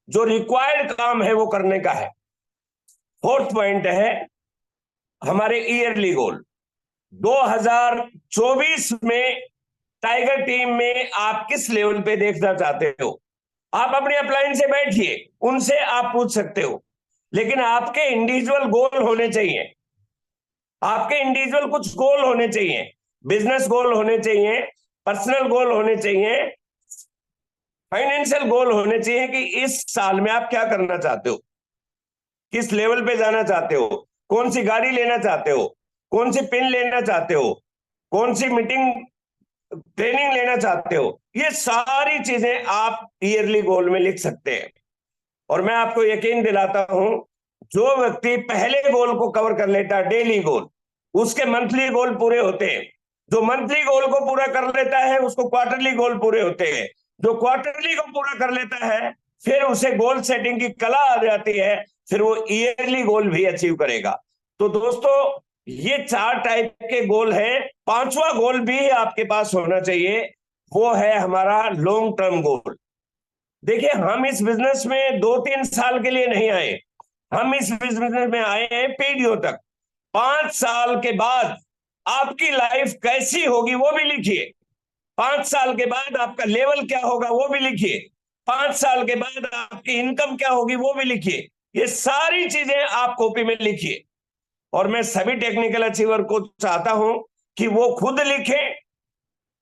जो रिक्वायर्ड काम है वो करने का है। फोर्थ पॉइंट है हमारे ईयरली गोल। 2024 में टाइगर टीम में आप किस लेवल पे देखना चाहते हो? आप अपने अपलाइन से बैठिए, उनसे आप पूछ सकते हो, लेकिन आपके इंडिविजुअल गोल होने चाहिए। आपके इंडिविजुअल कुछ गोल होने चाहिए, बिजनेस गोल होने चाहिए, पर्सनल गोल होने चाहिए, फाइनेंशियल गोल होने चाहिए कि इस साल में आप क्या करना चाहते हो, किस लेवल पे जाना चाहते हो, कौन सी गाड़ी लेना चाहते हो, कौन सी पिन लेना चाहते हो, कौन सी मीटिंग ट्रेनिंग लेना चाहते हो। ये सारी चीजें आप ईयरली गोल में लिख सकते हैं। और मैं आपको यकीन दिलाता हूं, जो व्यक्ति पहले गोल को कवर कर लेता है, डेली गोल, उसके मंथली गोल पूरे होते हैं। जो मंथली गोल को पूरा कर लेता है उसको क्वार्टरली गोल पूरे होते हैं। जो क्वार्टरली को पूरा कर लेता है फिर उसे गोल सेटिंग की कला आ जाती है, फिर वो ईयरली गोल भी अचीव करेगा। तो दोस्तों, ये 4 टाइप के गोल हैं। 5वां गोल भी आपके पास होना चाहिए, वो है हमारा लॉन्ग टर्म गोल। देखिए, हम इस बिजनेस में 2-3 साल के लिए नहीं आए, हम इस बिजनेस में आए हैं पीढ़ियों तक। 5 साल के बाद आपकी लाइफ कैसी होगी वो भी लिखिए, 5 साल के बाद आपका लेवल क्या होगा वो भी लिखिए, 5 साल के बाद आपकी इनकम क्या होगी वो भी लिखिए। ये सारी चीजें आप कॉपी में लिखिए। और मैं सभी टेक्निकल अचीवर को चाहता हूं कि वो खुद लिखें।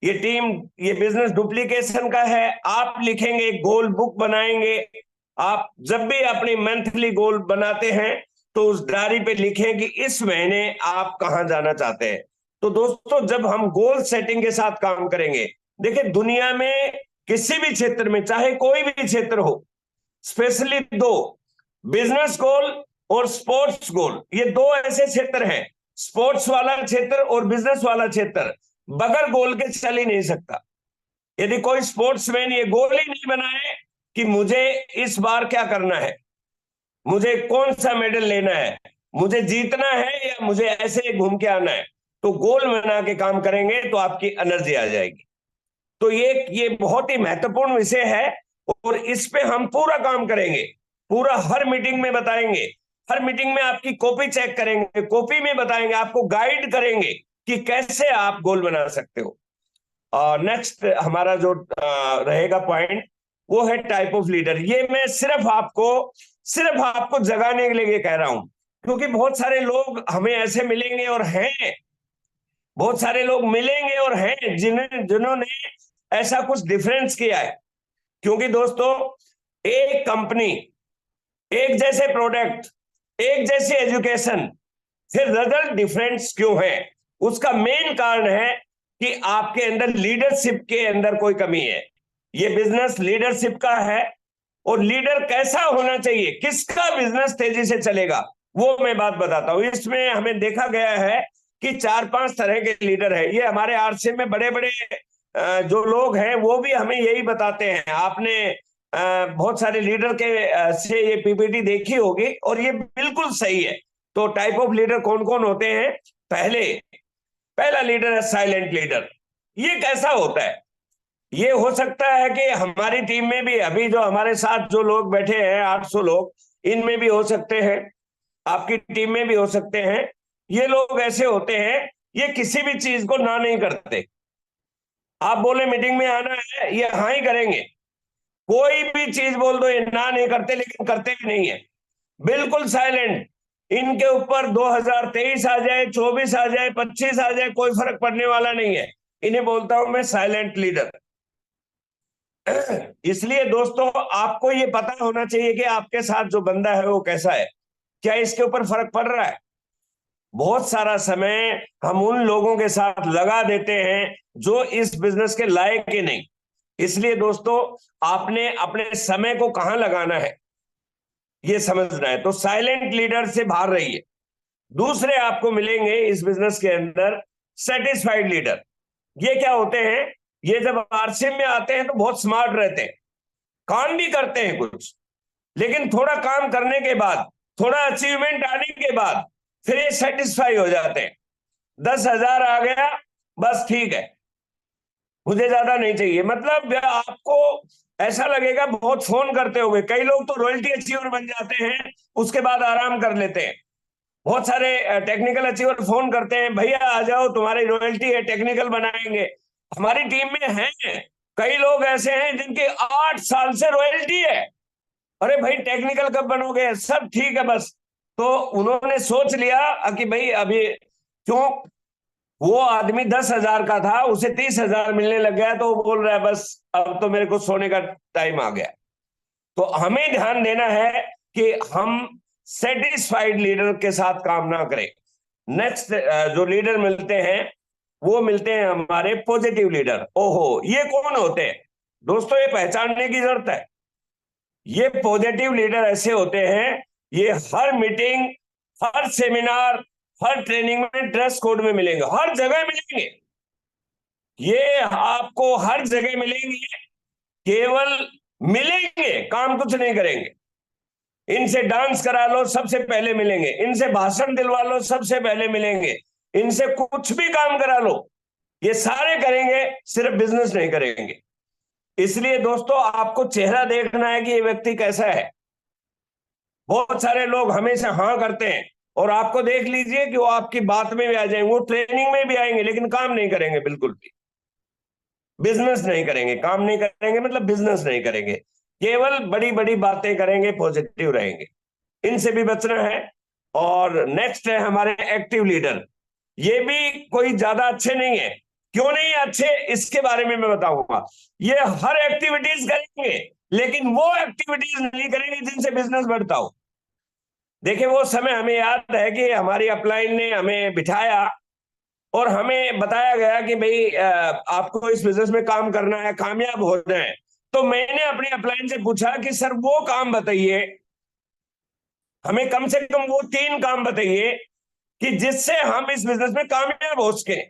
ये टीम, ये बिजनेस डुप्लीकेशन का है, आप लिखेंगे, गोल बुक बनाएंगे। आप जब भी अपनी मंथली गोल बनाते हैं तो उस डायरी पे लिखें कि इस महीने आप कहां जाना चाहते हैं। तो दोस्तों, जब हम गोल सेटिंग के साथ काम करेंगे, देखिए दुनिया में किसी भी क्षेत्र में, चाहे कोई भी क्षेत्र हो, स्पेशली 2, बिजनेस गोल और स्पोर्ट्स गोल, ये 2 ऐसे क्षेत्र हैं, स्पोर्ट्स वाला क्षेत्र और बिजनेस वाला क्षेत्र, बगैर गोल के चल ही नहीं सकता। यदि कोई स्पोर्ट्समैन ये गोल ही नहीं बनाए कि मुझे इस बार क्या करना है, मुझे कौन सा मेडल लेना है, मुझे जीतना है या मुझे ऐसे घूम के आना है, तो गोल बना के काम करेंगे तो आपकी एनर्जी आ जाएगी। तो ये बहुत ही महत्वपूर्ण विषय है और इस पे हम पूरा काम करेंगे, पूरा हर मीटिंग में बताएंगे, हर मीटिंग में आपकी कॉपी चेक करेंगे, कॉपी में बताएंगे, आपको गाइड करेंगे कि कैसे आप गोल बना सकते हो। नेक्स्ट हमारा जो रहेगा पॉइंट, वो है टाइप ऑफ लीडर। ये मैं सिर्फ आपको जगाने के लिए कह रहा हूं, क्योंकि बहुत सारे लोग हमें ऐसे मिलेंगे और हैं, बहुत सारे लोग मिलेंगे और हैं जिन्होंने ऐसा कुछ डिफरेंस किया है। क्योंकि दोस्तों, एक कंपनी, एक जैसे प्रोडक्ट, एक जैसी एजुकेशन, फिर रिजल्ट डिफरेंस क्यों है? उसका मेन कारण है कि आपके अंदर लीडरशिप के अंदर कोई कमी है। ये बिजनेस लीडरशिप का है, और लीडर कैसा होना चाहिए, किसका बिजनेस तेजी से चलेगा, वो मैं बात बताता हूं। इसमें हमें देखा गया है कि 4-5 तरह के लीडर है। ये हमारे आरसीएम में बड़े बड़े जो लोग हैं वो भी हमें यही बताते हैं। आपने बहुत सारे लीडर के से ये पीपीटी देखी होगी, और ये बिल्कुल सही है। तो टाइप ऑफ लीडर कौन कौन होते हैं? पहला लीडर है साइलेंट लीडर। ये कैसा होता है? ये हो सकता है कि हमारी टीम में भी, अभी जो हमारे साथ जो लोग बैठे हैं 800 लोग, इनमें भी हो सकते हैं, आपकी टीम में भी हो सकते हैं। ये लोग ऐसे होते हैं, ये किसी भी चीज को ना नहीं करते। आप बोले मीटिंग में आना है, ये हाँ ही करेंगे। कोई भी चीज बोल दो, ये ना नहीं करते, लेकिन करते भी नहीं है, बिल्कुल साइलेंट। इनके ऊपर 2023 आ जाए, 24 आ जाए, 25 आ जाए, कोई फर्क पड़ने वाला नहीं है। इन्हें बोलता हूं मैं साइलेंट लीडर। इसलिए दोस्तों, आपको ये पता होना चाहिए कि आपके साथ जो बंदा है वो कैसा है, क्या इसके ऊपर फर्क पड़ रहा है। बहुत सारा समय हम उन लोगों के साथ लगा देते हैं जो इस बिजनेस के लायक ही नहीं। इसलिए दोस्तों, आपने अपने समय को कहां लगाना है ये समझना है। तो साइलेंट लीडर से बाहर रहिए। दूसरे आपको मिलेंगे इस बिजनेस के अंदर सेटिस्फाइड लीडर। ये क्या होते हैं? ये जब आरसीएम में आते हैं तो बहुत स्मार्ट रहते हैं, काम भी करते हैं कुछ, लेकिन थोड़ा काम करने के बाद, थोड़ा अचीवमेंट आने के बाद फिर ये सेटिस्फाई हो जाते हैं। 10,000 आ गया, बस ठीक है, मुझे ज्यादा नहीं चाहिए। मतलब आपको ऐसा लगेगा, बहुत फोन करते होंगे, कई लोग तो रॉयल्टी अचीवर बन जाते हैं, उसके बाद आराम कर लेते हैं। बहुत सारे टेक्निकल अचीवर फोन करते हैं, भैया आ जाओ, तुम्हारी रॉयल्टी है, टेक्निकल बनाएंगे। हमारी टीम में हैं कई लोग ऐसे हैं जिनकी 8 साल से रॉयल्टी है। अरे भाई, टेक्निकल कब बनोगे? सब ठीक है बस। तो उन्होंने सोच लिया कि भाई अभी क्यों, वो आदमी 10,000 का था, उसे 30,000 मिलने लग गया, तो वो बोल रहा है बस अब तो मेरे को सोने का टाइम आ गया। तो हमें ध्यान देना है कि हम सेटिस्फाइड लीडर के साथ काम ना करें। नेक्स्ट जो लीडर मिलते हैं वो मिलते हैं हमारे पॉजिटिव लीडर। ओहो, ये कौन होते हैं दोस्तों? ये पहचानने की जरूरत है। ये पॉजिटिव लीडर ऐसे होते हैं, ये हर मीटिंग, हर सेमिनार, हर ट्रेनिंग में ड्रेस कोड में मिलेंगे, हर जगह मिलेंगे। ये आपको हर जगह मिलेंगे, केवल मिलेंगे, काम कुछ नहीं करेंगे। इनसे डांस करा लो, सबसे पहले मिलेंगे। इनसे भाषण दिलवा लो, सबसे पहले मिलेंगे। इनसे कुछ भी काम करा लो, ये सारे करेंगे, सिर्फ बिजनेस नहीं करेंगे। इसलिए दोस्तों, आपको चेहरा देखना है कि ये व्यक्ति कैसा है। बहुत सारे लोग हमेशा हाँ करते हैं, और आपको देख लीजिए कि वो आपकी बात में भी आ जाएंगे, वो ट्रेनिंग में भी आएंगे, लेकिन काम नहीं करेंगे, बिल्कुल भी बिजनेस नहीं करेंगे। काम नहीं करेंगे मतलब बिजनेस नहीं करेंगे, केवल बड़ी बड़ी बातें करेंगे, पॉजिटिव रहेंगे। इनसे भी बचना है। और नेक्स्ट है हमारे एक्टिव लीडर। ये भी कोई ज्यादा अच्छे नहीं है। क्यों नहीं अच्छे, इसके बारे में मैं बताऊंगा। ये हर एक्टिविटीज करेंगे, लेकिन वो एक्टिविटीज नहीं करेंगे जिनसे बिजनेस बढ़ता हो। देखिए, वो समय हमें याद है कि हमारी अपलाइन ने हमें बिठाया और हमें बताया गया कि भाई आपको इस बिजनेस में काम करना है, कामयाब होना है। तो मैंने अपनी अपलाइन से पूछा कि सर वो काम बताइए, हमें कम से कम वो 3 काम बताइए कि जिससे हम इस बिजनेस में कामयाब हो सके।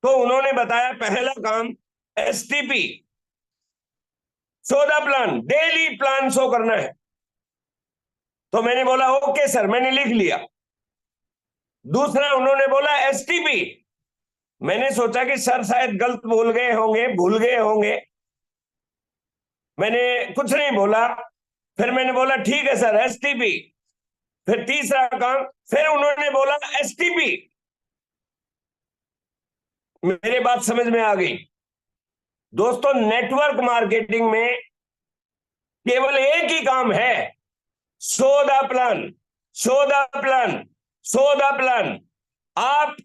तो उन्होंने बताया, पहला काम एसटीपी, सौदा प्लान, डेली प्लान शो करना है। तो मैंने बोला ओके सर, मैंने लिख लिया। दूसरा उन्होंने बोला एसटीपी। मैंने सोचा कि सर शायद गलत बोल गए होंगे, भूल गए होंगे, मैंने कुछ नहीं बोला। फिर मैंने बोला ठीक है सर, एसटीपी। फिर तीसरा काम, फिर उन्होंने बोला एसटीपी। मेरी बात समझ में आ गई दोस्तों? नेटवर्क मार्केटिंग में केवल एक ही काम है, show the plan, show the plan, show the plan. आप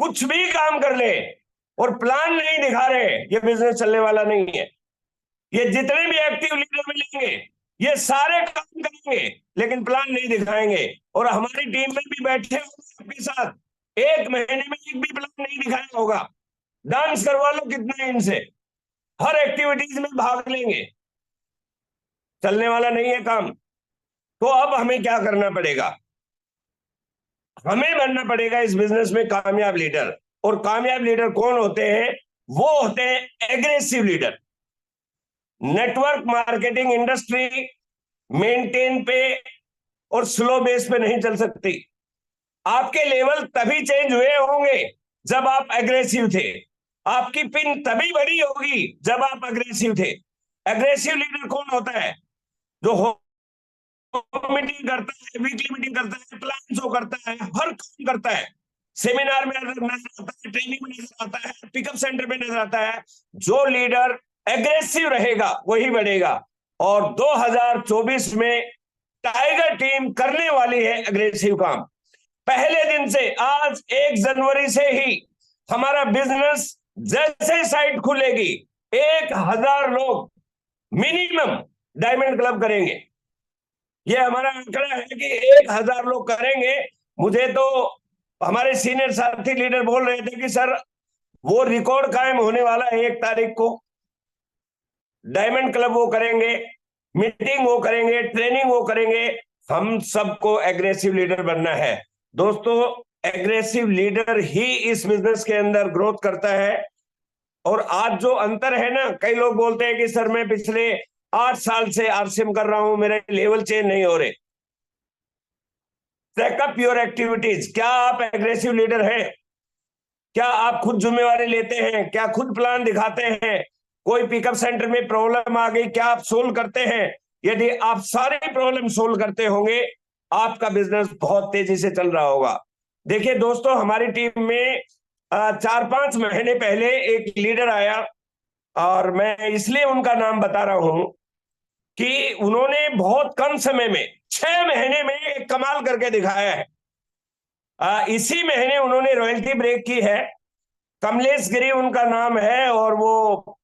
कुछ भी काम कर ले और प्लान नहीं दिखा रहे, ये बिजनेस चलने वाला नहीं है। ये जितने भी एक्टिव लीडर मिलेंगे, ये सारे काम करेंगे, लेकिन प्लान नहीं दिखाएंगे। और हमारी टीम में भी बैठे होंगे आपके साथ, 1 महीने में एक भी प्लान नहीं दिखाया होगा। डांस करवा लो कितना इनसे, हर एक्टिविटीज में भाग लेंगे, चलने वाला नहीं है काम। तो अब हमें क्या करना पड़ेगा, हमें बनना पड़ेगा इस बिजनेस में कामयाब लीडर। और कामयाब लीडर कौन होते हैं, वो होते हैं aggressive leader. Network marketing industry maintain पे और स्लो बेस पे नहीं चल सकती। आपके लेवल तभी चेंज हुए होंगे जब आप एग्रेसिव थे, आपकी पिन तभी बड़ी होगी जब आप एग्रेसिव थे। एग्रेसिव लीडर कौन होता है, जो मीटिंग करता है, वीकली मीटिंग करता है, प्लान शो करता है, हर काम करता है, सेमिनार में नजर आता है, ट्रेनिंग में नजर आता है, पिकअप सेंटर में नजर आता है। जो लीडर एग्रेसिव रहेगा वही बढ़ेगा। और 2024 में टाइगर टीम करने वाली है एग्रेसिव काम। पहले दिन से, आज 1 जनवरी से ही हमारा बिजनेस, जैसे साइट खुलेगी 1000 लोग मिनिमम डायमंड क्लब करेंगे। ये हमारा आंकड़ा है कि 1000 लोग करेंगे। मुझे तो हमारे सीनियर साथी लीडर बोल रहे थे कि सर वो रिकॉर्ड कायम होने वाला है 1 तारीख को। डायमंड क्लब वो करेंगे, मीटिंग वो करेंगे, ट्रेनिंग वो करेंगे। हम सबको एग्रेसिव लीडर बनना है दोस्तों। एग्रेसिव लीडर ही इस बिजनेस के अंदर ग्रोथ करता है। और आज जो अंतर है ना, कई लोग बोलते हैं कि सर मैं पिछले 8 साल से आरसीएम कर रहा हूं, मेरे लेवल चेंज नहीं हो रहे। ट्रैकअप योर एक्टिविटीज। क्या आप एग्रेसिव लीडर हैं? क्या आप खुद जिम्मेवारी लेते हैं? क्या खुद प्लान दिखाते हैं? कोई पिकअप सेंटर में प्रॉब्लम आ गई, क्या आप सोल्व करते हैं? यदि आप सारे प्रॉब्लम सोल्व करते होंगे, आपका बिजनेस बहुत तेजी से चल रहा होगा। देखिए दोस्तों, हमारी टीम में 4-5 महीने पहले एक लीडर आया, और मैं इसलिए उनका नाम बता रहा हूं कि उन्होंने बहुत कम समय में 6 महीने में एक कमाल करके दिखाया है। इसी महीने उन्होंने रॉयल्टी ब्रेक की है। कमलेश गिरी उनका नाम है, और वो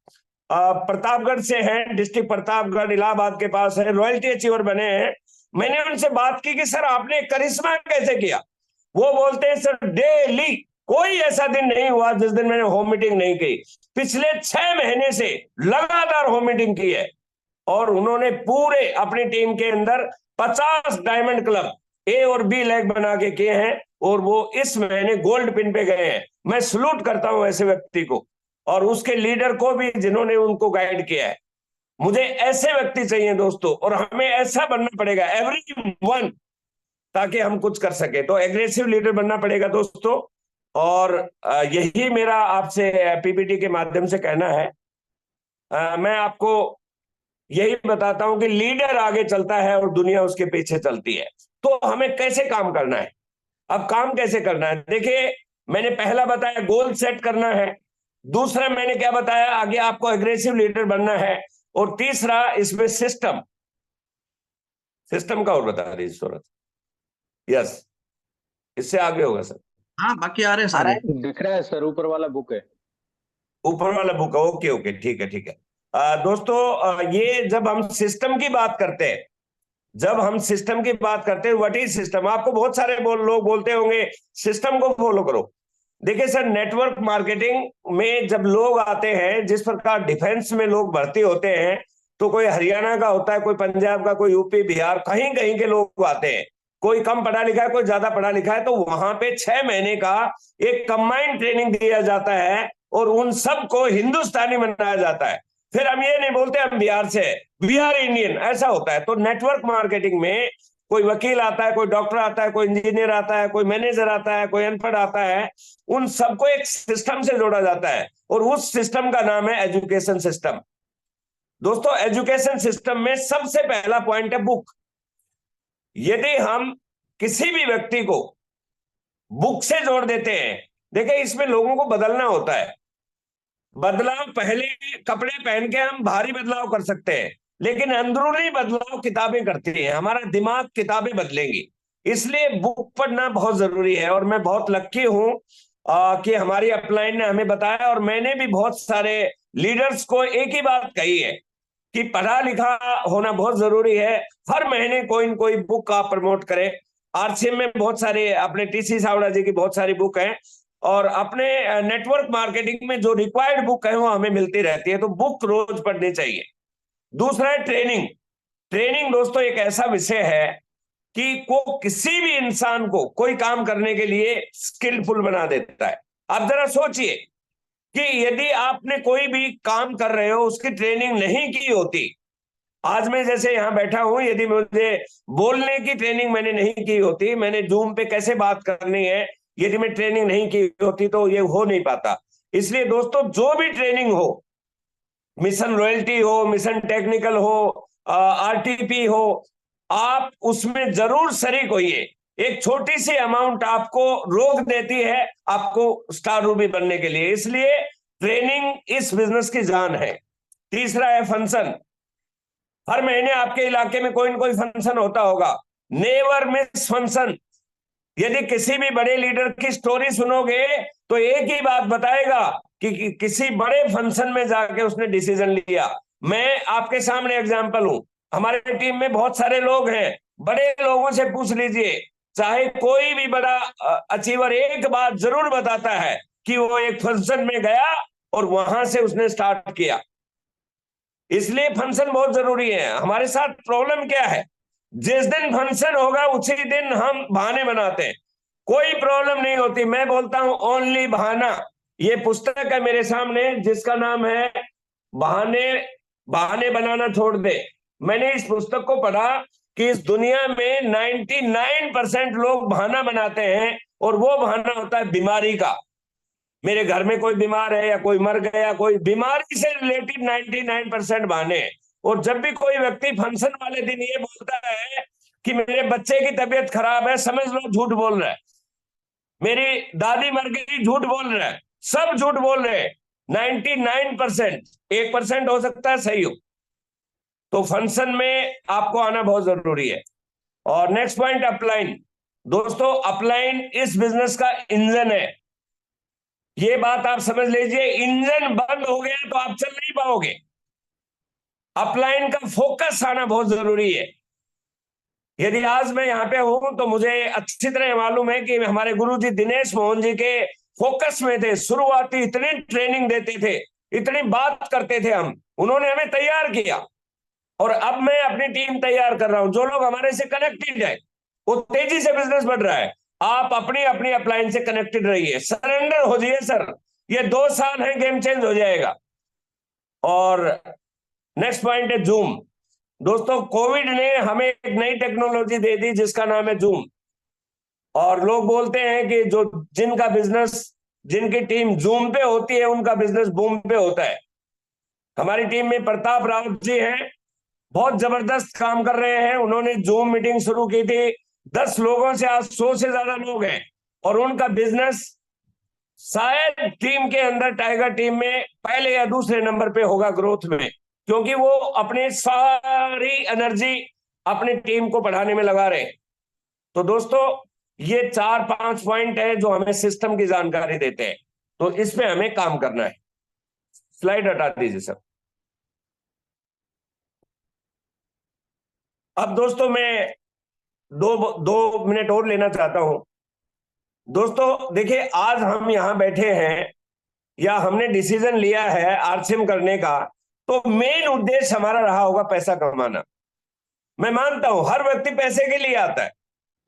प्रतापगढ़ से हैं, डिस्ट्रिक्ट प्रतापगढ़ इलाहाबाद के पास है, रॉयल्टी अचीवर बने हैं। मैंने उनसे बात की कि सर आपने करिश्मा कैसे किया? वो बोलते हैं सर डेली, कोई ऐसा दिन नहीं हुआ जिस दिन मैंने होम मीटिंग नहीं की। पिछले 6 महीने से लगातार होम मीटिंग की है। और उन्होंने पूरे अपनी टीम के अंदर 50 डायमंड क्लब ए और बी लेग बना के किए हैं, और वो इस महीने गोल्ड पिन पे गए हैं। मैं सलूट करता हूं ऐसे व्यक्ति को, और उसके लीडर को भी जिन्होंने उनको गाइड किया है। मुझे ऐसे व्यक्ति चाहिए दोस्तों, और हमें ऐसा बनना पड़ेगा एवरी वन, ताकि हम कुछ कर सके। तो एग्रेसिव लीडर बनना पड़ेगा दोस्तों। और यही मेरा आपसे पीपीटी के माध्यम से कहना है। मैं आपको यही बताता हूं कि लीडर आगे चलता है और दुनिया उसके पीछे चलती है। तो हमें कैसे काम करना है? अब काम कैसे करना है, देखिए मैंने पहला बताया गोल सेट करना है। दूसरा मैंने क्या बताया, आगे आपको एग्रेसिव लीडर बनना है। और तीसरा इसमें सिस्टम, सिस्टम का और बता दीजिए सूरत। यस, इससे आगे होगा सर। हाँ बाकी आ रहे हैं सारे। दिख रहा है सर, ऊपर वाला बुक है। ऊपर वाला बुक है, ओके ओके, ठीक है ठीक है। दोस्तों, ये जब हम सिस्टम की बात करते हैं, जब हम सिस्टम की बात करते हैं, व्हाट इज सिस्टम? आपको बहुत सारे लोग बोलते होंगे सिस्टम को फॉलो करो। देखिए सर, नेटवर्क मार्केटिंग में जब लोग आते हैं, जिस प्रकार डिफेंस में लोग भर्ती होते हैं, तो कोई हरियाणा का होता है, कोई पंजाब का, कोई यूपी बिहार, कहीं कहीं के लोग आते हैं। कोई कम पढ़ा लिखा है, कोई ज्यादा पढ़ा लिखा है। तो वहां पे 6 महीने का एक कंबाइंड ट्रेनिंग दिया जाता है, और उन सबको हिंदुस्तानी बनाया जाता है। फिर हम ये नहीं बोलते हम बिहार से, बिहार इंडियन, ऐसा होता है। तो नेटवर्क मार्केटिंग में कोई वकील आता है, कोई डॉक्टर आता है, कोई इंजीनियर आता है, कोई मैनेजर आता है, कोई अनपढ़ आता है। उन सबको एक सिस्टम से जोड़ा जाता है, और उस सिस्टम का नाम है एजुकेशन सिस्टम। दोस्तों, एजुकेशन सिस्टम में सबसे पहला पॉइंट है बुक। यदि हम किसी भी व्यक्ति को बुक से जोड़ देते हैं, देखिए इसमें लोगों को बदलना होता है। बदलाव, पहले कपड़े पहन के हम भारी बदलाव कर सकते हैं, लेकिन अंदरूनी बदलाव किताबें करती हैं। हमारा दिमाग किताबें बदलेंगी, इसलिए बुक पढ़ना बहुत जरूरी है। और मैं बहुत लक्की हूं कि हमारी अपलाइन ने हमें बताया, और मैंने भी बहुत सारे लीडर्स को एक ही बात कही है कि पढ़ा लिखा होना बहुत जरूरी है। हर महीने कोई न कोई बुक आप प्रमोट करें। आरसीएम में बहुत सारे, अपने टीसी सावड़ा जी की बहुत सारी बुक हैं। और अपने नेटवर्क मार्केटिंग में जो रिक्वायर्ड बुक है वो हमें मिलती रहती है, तो बुक रोज पढ़नी चाहिए। दूसरा है ट्रेनिंग। ट्रेनिंग दोस्तों एक ऐसा विषय है कि को किसी भी इंसान को कोई काम करने के लिए स्किलफुल बना देता है। आप जरा सोचिए कि यदि आपने कोई भी काम कर रहे हो, उसकी ट्रेनिंग नहीं की होती, आज मैं जैसे यहां बैठा हूं, यदि मुझे बोलने की ट्रेनिंग मैंने नहीं की होती, मैंने जूम पे कैसे बात करनी है यदि मैं ट्रेनिंग नहीं की होती, तो ये हो नहीं पाता। इसलिए दोस्तों जो भी ट्रेनिंग हो, मिशन लॉयल्टी हो, मिशन टेक्निकल हो, आरटीपी हो, आप उसमें जरूर शरीक होइए। एक छोटी सी अमाउंट आपको रोक देती है आपको स्टार रूबी बनने के लिए, इसलिए ट्रेनिंग इस बिजनेस की जान है। तीसरा है फंक्शन। हर महीने आपके इलाके में कोई ना कोई फंक्शन होता होगा, नेवर मिस फंक्शन। यदि किसी भी बड़े लीडर की स्टोरी सुनोगे तो एक ही बात बताएगा कि किसी बड़े फंक्शन में जाके उसने डिसीजन लिया। मैं आपके सामने एग्जांपल हूं, हमारे टीम में बहुत सारे लोग हैं, बड़े लोगों से पूछ लीजिए, चाहे कोई भी बड़ा अचीवर, एक बात जरूर बताता है कि वो एक फंक्शन में गया और वहां से उसने स्टार्ट किया। इसलिए फंक्शन बहुत जरूरी है। हमारे साथ प्रॉब्लम क्या है, जिस दिन फंक्शन होगा उसी दिन हम बहाने बनाते हैं। कोई प्रॉब्लम नहीं होती, मैं बोलता हूं ओनली बहाना। ये पुस्तक है मेरे सामने जिसका नाम है बहाने बहाने बनाना छोड़ दे। मैंने इस पुस्तक को पढ़ा कि इस दुनिया में 99% लोग बहाना बनाते हैं, और वो बहाना होता है बीमारी का। मेरे घर में कोई बीमार है या कोई मर गया, कोई बीमारी से रिलेटेड 99% बहाने हैं। और जब भी कोई व्यक्ति फंक्शन वाले दिन ये बोलता है कि मेरे बच्चे की तबीयत खराब है, समझ लो झूठ बोल रहा है। मेरी दादी मर गई, झूठ बोल रहा है। सब झूठ बोल रहे हैं। 99%, 1% हो सकता है सही हो। तो फंक्शन में आपको आना बहुत जरूरी है। और नेक्स्ट पॉइंट, अपलाइन। दोस्तों अपलाइन इस बिजनेस का इंजन है। ये बात आप समझ लीजिए, इंजन बंद हो गया तो आप चल नहीं पाओगे। अपलाइन का फोकस आना बहुत जरूरी है। यदि आज मैं यहाँ पे हूं तो मुझे अच्छी तरह मालूम है कि हमारे गुरुजी दिनेश मोहन जी के फोकस में थे। शुरुआती इतनी ट्रेनिंग देते थे, इतनी बात करते थे हम, उन्होंने हमें तैयार किया। और अब मैं अपनी टीम तैयार कर रहा हूं, जो लोग हमारे से कनेक्टेड है, वो तेजी से बिजनेस बढ़ रहा है। आप अपनी अपनी अपलाइन से कनेक्टेड रहिए, सरेंडर हो जाइए सर। ये 2 साल है, गेम चेंज हो जाएगा। और नेक्स्ट पॉइंट है जूम। दोस्तों कोविड ने हमें एक नई टेक्नोलॉजी दे दी जिसका नाम है जूम। और लोग बोलते हैं कि जो जिनका बिजनेस, जिनकी टीम जूम पे होती है उनका बिजनेस बूम पे होता है। हमारी टीम में प्रताप रावत जी हैं, बहुत जबरदस्त काम कर रहे हैं। उन्होंने जूम मीटिंग शुरू की थी, 10 लोगों से आज 100 से ज्यादा लोग हैं, और उनका बिजनेस शायद टीम के अंदर, टाइगर टीम में पहले या दूसरे नंबर पे होगा ग्रोथ में, क्योंकि वो अपनी सारी एनर्जी अपनी टीम को बढ़ाने में लगा रहे हैं। तो दोस्तों ये 4-5 पॉइंट है जो हमें सिस्टम की जानकारी देते हैं, तो इस पे हमें काम करना है। स्लाइड हटा दीजिए सर। अब दोस्तों मैं दो दो मिनट और लेना चाहता हूं। दोस्तों देखिए, आज हम यहां बैठे हैं या हमने डिसीजन लिया है आरसीएम करने का, तो मेन उद्देश्य हमारा रहा होगा पैसा कमाना। मैं मानता हूं हर व्यक्ति पैसे के लिए आता है,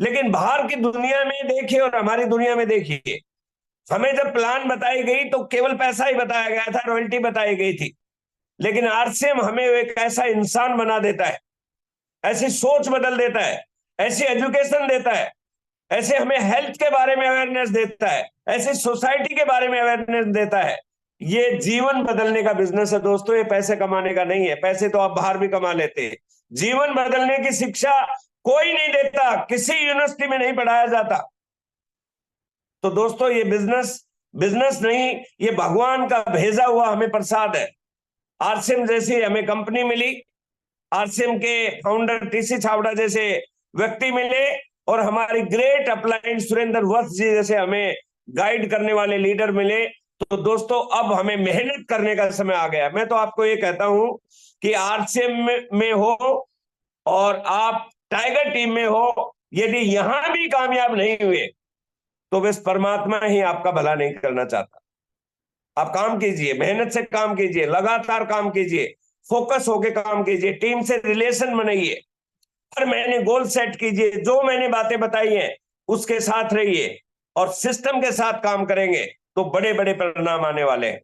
लेकिन बाहर की दुनिया में देखिए और हमारी दुनिया में देखिए, हमें जब प्लान बताई गई तो केवल पैसा ही बताया गया था, रॉयल्टी बताई गई थी। लेकिन आरसीएम हमें एक ऐसा इंसान बना देता है, ऐसी सोच बदल देता है, ऐसी एजुकेशन देता है, ऐसे हमें हेल्थ के बारे में अवेयरनेस देता है, ऐसी सोसाइटी के बारे में अवेयरनेस देता है। ये जीवन बदलने का बिजनेस है दोस्तों, ये पैसे कमाने का नहीं है। पैसे तो आप बाहर भी कमा लेते हैं, जीवन बदलने की शिक्षा कोई नहीं देता, किसी यूनिवर्सिटी में नहीं पढ़ाया जाता। तो दोस्तों ये बिजनेस बिजनेस नहीं, ये भगवान का भेजा हुआ हमें प्रसाद है। आरसीएम जैसी हमें कंपनी मिली, आरसीएम के फाउंडर टीसी छावड़ा जैसे व्यक्ति मिले, और हमारी ग्रेट अपलाइन सुरेंद्र वत्स जी जैसे हमें गाइड करने वाले लीडर मिले। तो दोस्तों अब हमें मेहनत करने का समय आ गया। मैं तो आपको ये कहता हूं कि आरसीएम में हो और आप टाइगर टीम में हो, यदि यहां भी कामयाब नहीं हुए तो बस परमात्मा ही आपका भला नहीं करना चाहता। आप काम कीजिए, मेहनत से काम कीजिए, लगातार काम कीजिए, फोकस होके काम कीजिए, टीम से रिलेशन बनाइए, हर महीने गोल सेट कीजिए, जो मैंने बातें बताई हैं उसके साथ रहिए और सिस्टम के साथ काम करेंगे तो बड़े बड़े परिणाम आने वाले हैं।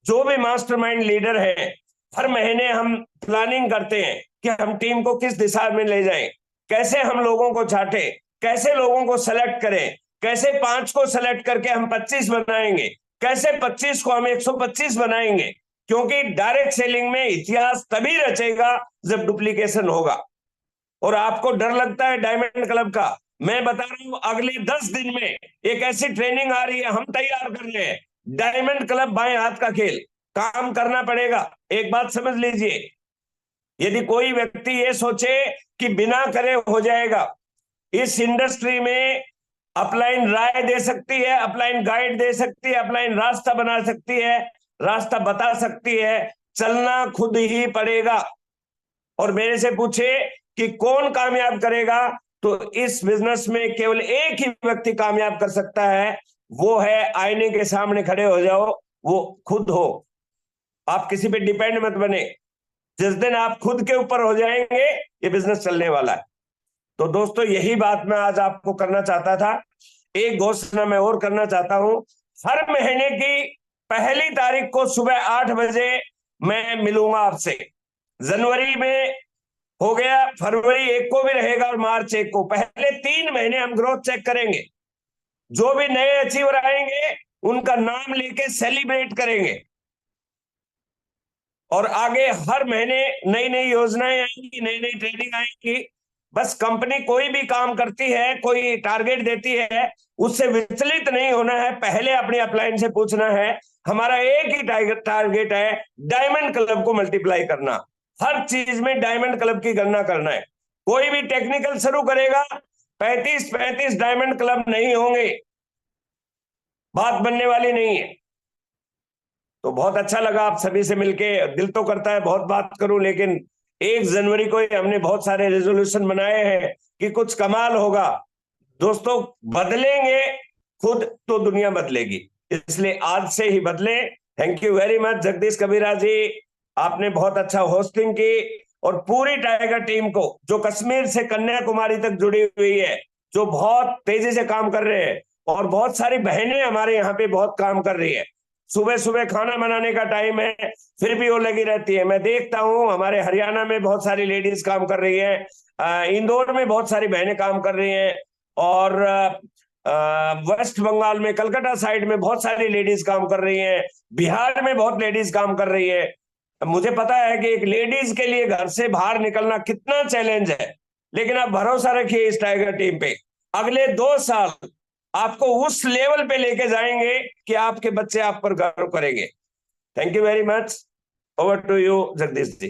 जो भी मास्टरमाइंड लीडर हैं, हर महीने हम प्लानिंग करते हैं कि हम टीम को किस दिशा में ले जाएं, कैसे हम लोगों को छांटे, कैसे लोगों को सेलेक्ट करें, कैसे 5 को सेलेक्ट करके हम 25 बनाएंगे, कैसे 25 को हम 125 बनाएंगे। क्योंकि डायरेक्ट सेलिंग में इतिहास तभी रचेगा जब डुप्लीकेशन होगा। और आपको डर लगता है डायमंड क्लब का, मैं बता रहा हूं अगले 10 दिन में एक ऐसी ट्रेनिंग आ रही है, हम तैयार कर रहे हैं। डायमंड क्लब बाएं हाथ का खेल, काम करना पड़ेगा। एक बात समझ लीजिए, यदि कोई व्यक्ति ये सोचे कि बिना करे हो जाएगा, इस इंडस्ट्री में अपलाइन राय दे सकती है, अपलाइन गाइड दे सकती है, अपलाइन रास्ता बना सकती है, रास्ता बता सकती है, चलना खुद ही पड़ेगा। और मेरे से पूछे कि कौन कामयाब करेगा, तो इस बिजनेस में केवल एक ही व्यक्ति कामयाब कर सकता है, वो है आईने के सामने खड़े हो जाओ, वो खुद हो। आप किसी पे डिपेंड मत बने। जिस दिन आप खुद के ऊपर हो जाएंगे, ये बिजनेस चलने वाला है। तो दोस्तों, यही बात मैं आज आपको करना चाहता था। एक घोषणा मैं और करना चाहता हूं, हर महीने की पहली तारीख को सुबह 8 बजे मैं मिलूंगा आपसे। जनवरी में हो गया, फरवरी 1 को भी रहेगा और मार्च 1 को, पहले 3 महीने हम ग्रोथ चेक करेंगे। जो भी नए अचीवर आएंगे उनका नाम लेके सेलिब्रेट करेंगे। और आगे हर महीने नई नई योजनाएं आएंगी, नई नई ट्रेनिंग आएंगी। बस कंपनी कोई भी काम करती है, कोई टारगेट देती है, उससे विचलित नहीं होना है। पहले अपने अपलाइन से पूछना है, हमारा एक ही टारगेट है, डायमंड क्लब को मल्टीप्लाई करना। हर चीज में डायमंड क्लब की गणना करना है। कोई भी टेक्निकल शुरू करेगा, 35 डायमंड क्लब नहीं होंगे, बात बनने वाली नहीं है। तो बहुत अच्छा लगा आप सभी से मिलके। दिल तो करता है बहुत बात करूं, लेकिन 1 जनवरी को ही हमने बहुत सारे रेजोल्यूशन बनाए हैं कि कुछ कमाल होगा। दोस्तों, बदलेंगे खुद तो दुनिया बदलेगी, इसलिए आज से ही बदले। Thank you very much Jagdish Kabira ji, आपने बहुत अच्छा होस्टिंग की। और पूरी टाइगर टीम को, जो कश्मीर से कन्याकुमारी तक जुड़ी हुई है, जो बहुत तेजी से काम कर रहे हैं, और बहुत सारी बहनें हमारे यहाँ पे बहुत काम कर रही है। सुबह सुबह खाना बनाने का टाइम है, फिर भी वो लगी रहती है। मैं देखता हूँ हमारे हरियाणा में बहुत सारी लेडीज काम कर रही है, इंदौर में बहुत सारी बहनें काम कर रही हैं, और वेस्ट बंगाल में कलकत्ता साइड में बहुत सारी लेडीज काम कर रही हैं, बिहार में बहुत लेडीज काम कर रही है। मुझे पता है कि एक लेडीज के लिए घर से बाहर निकलना कितना चैलेंज है, लेकिन आप भरोसा रखिए इस टाइगर टीम पे। अगले 2 साल आपको उस लेवल पे लेके जाएंगे कि आपके बच्चे आप पर गर्व करेंगे। Thank you very much. Over to you Jagdish ji.